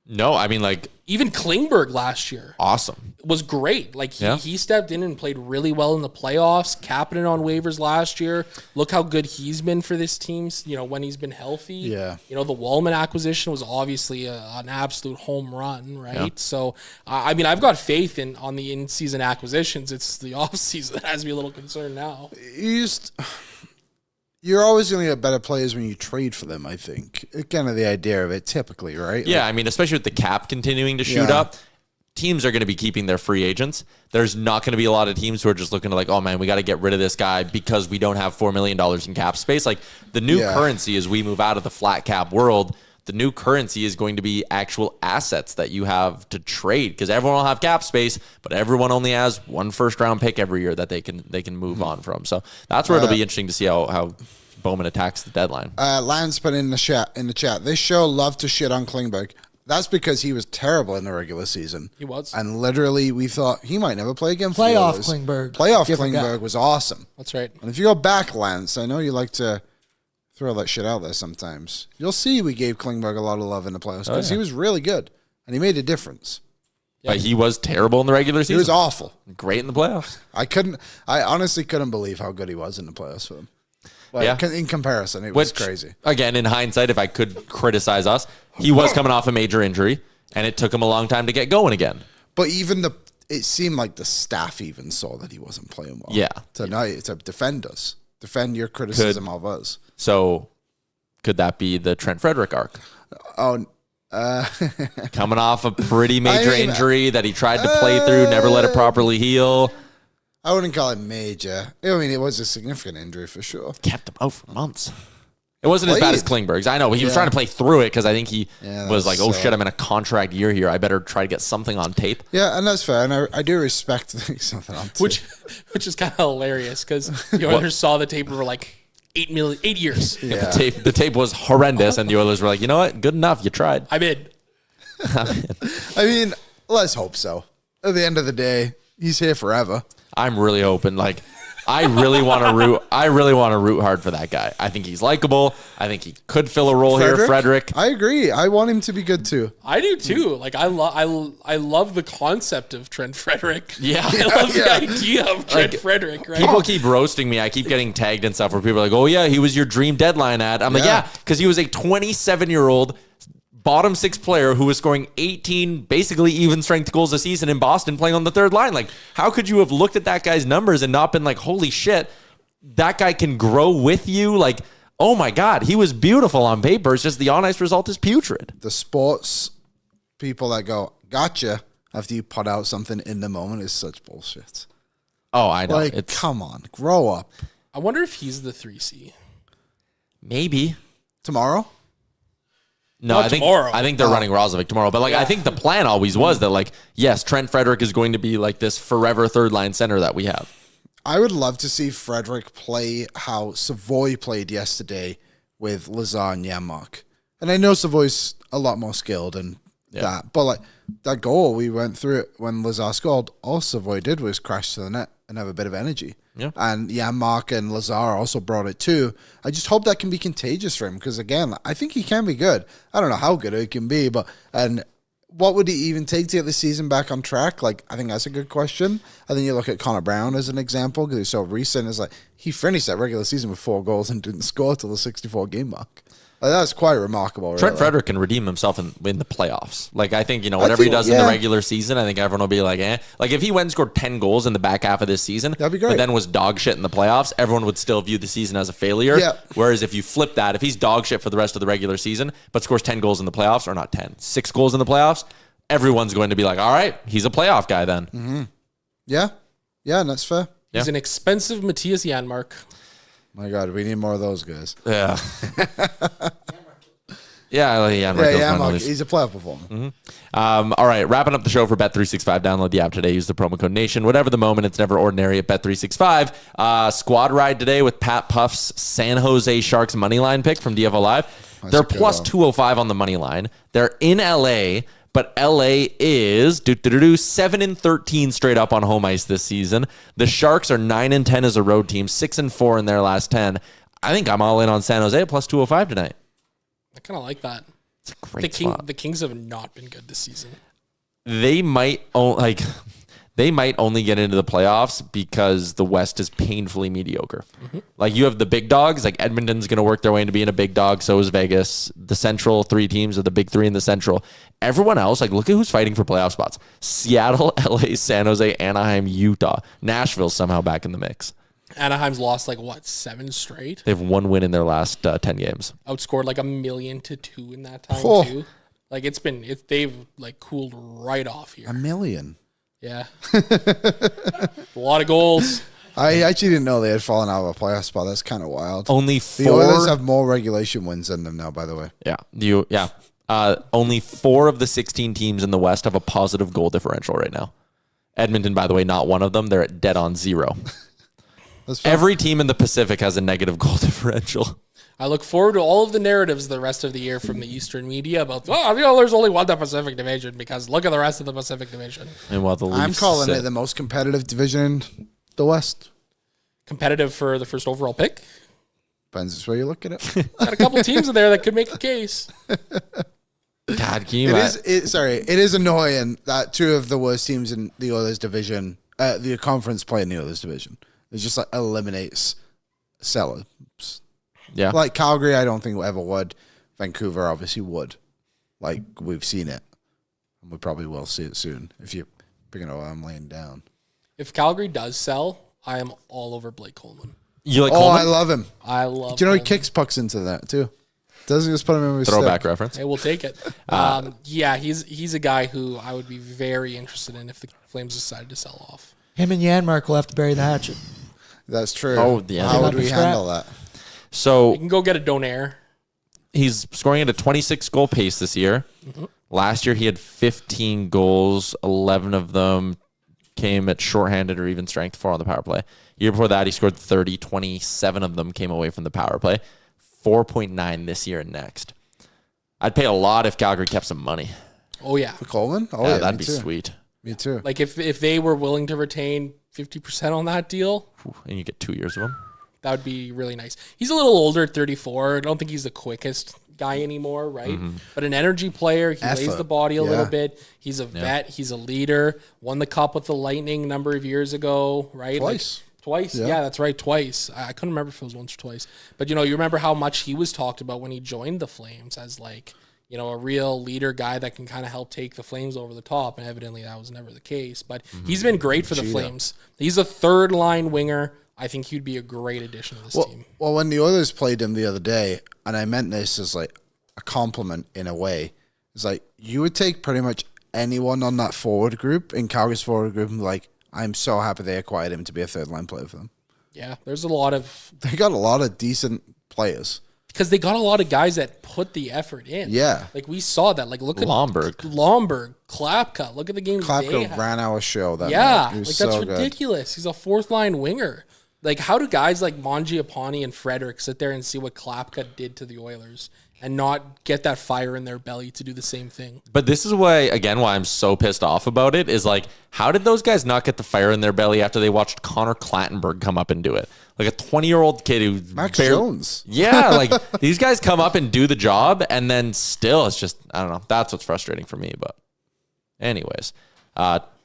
No, I mean, like, even Klingberg last year awesome. was great. Like, he stepped in and played really well in the playoffs, capping it on waivers last year. Look how good he's been for this team, when he's been healthy. Yeah. The Wallman acquisition was obviously an absolute home run, right? Yeah. So, I've got faith on the in-season acquisitions. It's the off-season that has me a little concerned now. You're always going to get better players when you trade for them, I think. It's kind of the idea of it, typically, right? Yeah, I mean, especially with the cap continuing to shoot up, teams are going to be keeping their free agents. There's not going to be a lot of teams who are just looking to like, oh, man, we got to get rid of this guy because we don't have $4 million in cap space. Like, the new currency as we move out of the flat cap world, the new currency is going to be actual assets that you have to trade because everyone will have cap space, but everyone only has one first-round pick every year that they can move on from. So that's where it'll be interesting to see how Bowman attacks the deadline. Lance put in the chat. This show loved to shit on Klingberg. That's because he was terrible in the regular season. He was. And literally, we thought he might never play again. Playoff Klingberg. Playoff Klingberg was awesome. That's right. And if you go back, Lance, I know you like to throw that shit out there sometimes. You'll see we gave Klingberg a lot of love in the playoffs because he was really good and he made a difference. But he was terrible in the regular season. He was awful. Great in the playoffs. I honestly couldn't believe how good he was in the playoffs for him. Like, in comparison, it was crazy. Again, in hindsight, if I could criticize us, he was coming off a major injury, and it took him a long time to get going again. But it seemed like the staff even saw that he wasn't playing well. Yeah. To defend us. Defend your criticism of us. So, could that be the Trent Frederick arc? Oh, coming off a pretty major injury that he tried to play through, never let it properly heal. I wouldn't call it major. I mean, it was a significant injury for sure. Kept him out for months. It wasn't as bad as Klingberg's. I know, but he was trying to play through it because I think he was like, oh shit, I'm in a contract year here. I better try to get something on tape. Yeah, and that's fair. And I do respect something on tape. Which is kind of hilarious because the Oilers saw the tape and were like, 8 years. Yeah. The tape was horrendous, and the Oilers were like, you know what? Good enough. You tried. I'm in. I mean, let's hope so. At the end of the day, he's here forever. I'm really hoping. Like, I really want to root. I really want to root hard for that guy. I think he's likable. I think he could fill a role here, Frederick. I agree. I want him to be good too. I do too. Like I love the concept of Trent Frederick. Yeah, I love the idea of Trent Frederick. Right? People keep roasting me. I keep getting tagged and stuff where people are like, "Oh yeah, he was your dream deadline ad." I'm like, "Yeah," because he was a 27-year-old. Bottom six player who was scoring 18 basically even strength goals a season in Boston playing on the third line. Like, how could you have looked at that guy's numbers and not been like, holy shit, that guy can grow with you? Like, oh my God, he was beautiful on paper. It's just the on-ice result is putrid. The sports people that go, gotcha, after you put out something in the moment is such bullshit. Oh, I know. Like, come on, grow up. I wonder if he's the 3C. Maybe. Tomorrow? No, I think they're running Rozovic tomorrow. But, like, I think the plan always was that, like, yes, Trent Frederick is going to be, like, this forever third-line center that we have. I would love to see Frederick play how Savoy played yesterday with Lazar and Janmark. And I know Savoy's a lot more skilled and that. But, like, that goal, we went through it when Lazar scored. All Savoy did was crash to the net and have a bit of energy. Yeah. And Janmark and Lazar also brought it too. I just hope that can be contagious for him because, again, I think he can be good. I don't know how good he can be, but what would he even take to get the season back on track? Like, I think that's a good question. I think you look at Connor Brown as an example because he's so recent. It's like he finished that regular season with 4 goals and didn't score till the 64 game mark. That's quite remarkable. Really. Trent Frederick can redeem himself in the playoffs. Like, I think, whatever he does in the regular season, I think everyone will be like, eh. Like, if he went and scored 10 goals in the back half of this season, that'd be great. But then was dog shit in the playoffs, everyone would still view the season as a failure. Yeah. Whereas if you flip that, if he's dog shit for the rest of the regular season, but scores 10 goals in the playoffs, or not 10, 6 goals in the playoffs, everyone's going to be like, all right, he's a playoff guy then. Mm-hmm. Yeah. Yeah, and that's fair. He's an expensive Matthias Janmark. My God, we need more of those guys. Yeah. Yeah, he's a playoff performer. Mm-hmm. All right, wrapping up the show for Bet365. Download the app today. Use the promo code NATION. Whatever the moment, it's never ordinary at Bet365. Squad ride today with Pat Puff's San Jose Sharks money line pick from DFO Live. They're plus 205 on the money line. They're in LA, but LA is 7-13 straight up on home ice this season. The Sharks are 9-10 as a road team, 6-4 in their last 10. I think I'm all in on San Jose at plus 205 tonight. I kind of like that. It's a great spot. The Kings have not been good this season. They might only get into the playoffs because the West is painfully mediocre. Mm-hmm. Like, you have the big dogs, like Edmonton's going to work their way into being a big dog. So is Vegas. The Central 3 teams are the big 3 in the Central. Everyone else, like, look at who's fighting for playoff spots. Seattle, LA, San Jose, Anaheim, Utah. Nashville's somehow back in the mix. Anaheim's lost 7 straight? They have 1 win in their last 10 games. Outscored 1,000,000-2 in that time too. Like, they've cooled right off here. 1 million. Yeah. A lot of goals. I actually didn't know they had fallen out of a playoff spot. That's kind of wild. Only the Oilers have more regulation wins than them now, by the way. Yeah. Only 4 of the 16 teams in the West have a positive goal differential right now. Edmonton, by the way, not one of them. They're at dead on 0. Every team in the Pacific has a negative goal differential. I look forward to all of the narratives the rest of the year from the Eastern media about, there's only one the Pacific Division because look at the rest of the Pacific Division. And while the Leafs I'm calling it the most competitive division in the West. Competitive for the first overall pick? Depends where you look at it. Got a couple teams in there that could make a case. God, can you it is annoying that 2 of the worst teams in the Oilers division, the conference play in the Oilers division. It just eliminates sellers. Yeah. Like Calgary, I don't think ever would. Vancouver obviously would. Like, we've seen it. And we probably will see it soon. If you're picking up, I'm laying down. If Calgary does sell, I am all over Blake Coleman. You like Coleman? I love him. I love Do you know Coleman. he kicks pucks into that too? Doesn't just put him in his throwback step. reference. Hey, we'll take it. He's a guy who I would be very interested in if the Flames decided to sell off. Him and Janmark will have to bury the hatchet. That's true. Oh, yeah. How would we handle that? So you can go get a Donaire. He's scoring at a 26-goal pace this year. Mm-hmm. Last year, he had 15 goals. 11 of them came at shorthanded or even strength, 4 on the power play. Year before that, he scored 30. 27 of them came away from the power play. 4.9 this year and next. I'd pay a lot if Calgary kept some money. Oh, yeah. For Coleman? Oh, yeah, that'd be sweet. Me too. Like, if they were willing to retain 50% on that deal. And you get 2 years of him. That would be really nice. He's a little older, 34. I don't think he's the quickest guy anymore, right? Mm-hmm. But an energy player. He lays the body a little bit. He's a vet. He's a leader. Won the cup with the Lightning a number of years ago, right? Twice. Yeah, that's right. Twice. I couldn't remember if it was once or twice. But, you remember how much he was talked about when he joined the Flames as a real leader guy that can kind of help take the Flames over the top. And evidently that was never the case. But he's been great for the Flames. He's a third-line winger. I think he'd be a great addition to this team. Well, when the Oilers played him the other day, and I meant this as a compliment in a way, it's you would take pretty much anyone on that forward group, in Calgary's forward group, and I'm so happy they acquired him to be a third-line player for them. Yeah, there's a lot of... They got a lot of decent players. Because they got a lot of guys that put the effort in. Yeah. We saw that. Look at Lomberg, Klapka. Look at the games they had. Ran our show that night. He was that's so ridiculous. Good. He's a fourth-line winger. How do guys like Mangiapane and Frederick sit there and see what Klapka did to the Oilers and not get that fire in their belly to do the same thing? But this is why I'm so pissed off about it is how did those guys not get the fire in their belly after they watched Connor Clattenburg come up and do it? A 20-year-old kid who... Max Jones. Yeah, these guys come up and do the job and then still it's just, I don't know. That's what's frustrating for me. But anyways,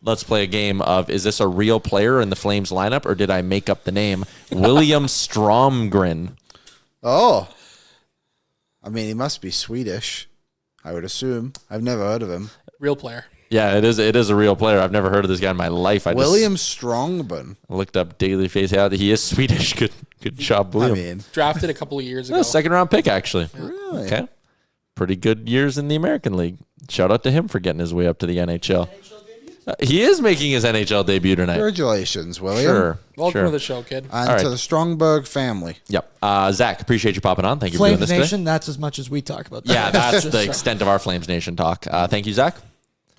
let's play a game of, is this a real player in the Flames lineup or did I make up the name? William Stromgren. Oh. I mean, he must be Swedish, I would assume. I've never heard of him. Real player. Yeah, it is a real player. I've never heard of this guy in my life. William Strongman. Looked up Daily Face out. He is Swedish. Good job, William. I mean, Drafted a couple of years ago. Second round pick, actually. really? Okay. Pretty good years in the American League. Shout out to him for getting his way up to the NHL. He is making his NHL debut tonight. Congratulations, William. Sure. Welcome to the show, kid. And All right. to the Strongberg family. Yep. Zach, appreciate you popping on. Thank you for doing Flames this today. Nation, that's as much as we talk about that. Yeah, that's the extent of our Flames Nation talk. Thank you, Zach.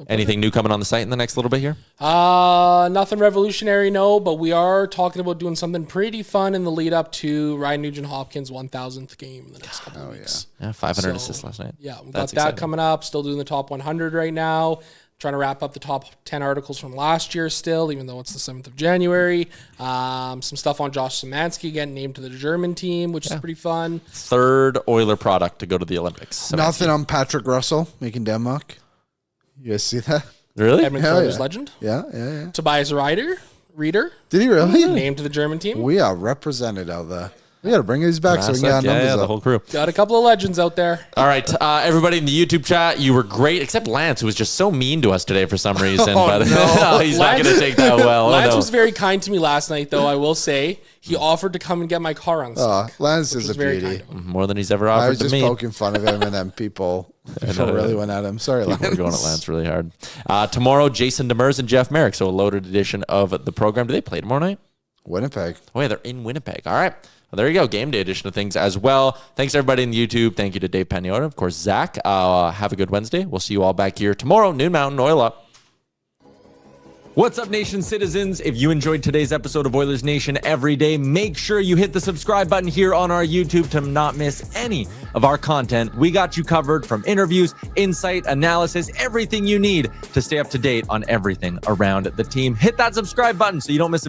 Anything new coming on the site in the next little bit here? Nothing revolutionary, no, but we are talking about doing something pretty fun in the lead up to Ryan Nugent-Hopkins' 1,000th game in the next couple of weeks. Yeah, 500 So, assists last night. Yeah, we've That's got that exciting. coming up. Still doing the top 100 right now. Trying to wrap up the top 10 articles from last year still, even though it's the 7th of January. Some stuff on Josh Szymanski getting named to the German team, which is pretty fun. Third Oiler product to go to the Olympics. Nothing on Patrick Russell making Denmark. You guys see that? Really? Edmonton Hell Oilers yeah. legend. Yeah. Tobias Reeder, Did he really? named to the German team. We are represented out there. We got to bring these back so we can get our numbers yeah, the up. whole crew. Got a couple of legends out there. All right, everybody in the YouTube chat, you were great, except Lance, who was just so mean to us today for some reason. But he's not going to take that well. Lance no. was very kind to me last night, though, I will say. He offered to come and get my car unstuck. Lance which is was a very beauty. kind of him. More than he's ever I offered was to just me. poking fun of him, and then people really went at him. Sorry, Lance. We're going at Lance really hard. Tomorrow, Jason Demers and Jeff Merrick. So a loaded edition of the program. Do they play tomorrow night? Winnipeg. Oh, yeah, they're in Winnipeg. All right. Well, there you go. Game day edition of things as well. Thanks, everybody in YouTube. Thank you to Dave Pagnotta. Of course, Zach. Have a good Wednesday. We'll see you all back here tomorrow. Noon Mountain. Oil up. What's up, Nation citizens? If you enjoyed today's episode of Oilers Nation every day, make sure you hit the subscribe button here on our YouTube to not miss any of our content. We got you covered from interviews, insight, analysis, everything you need to stay up to date on everything around the team. Hit that subscribe button so you don't miss a video.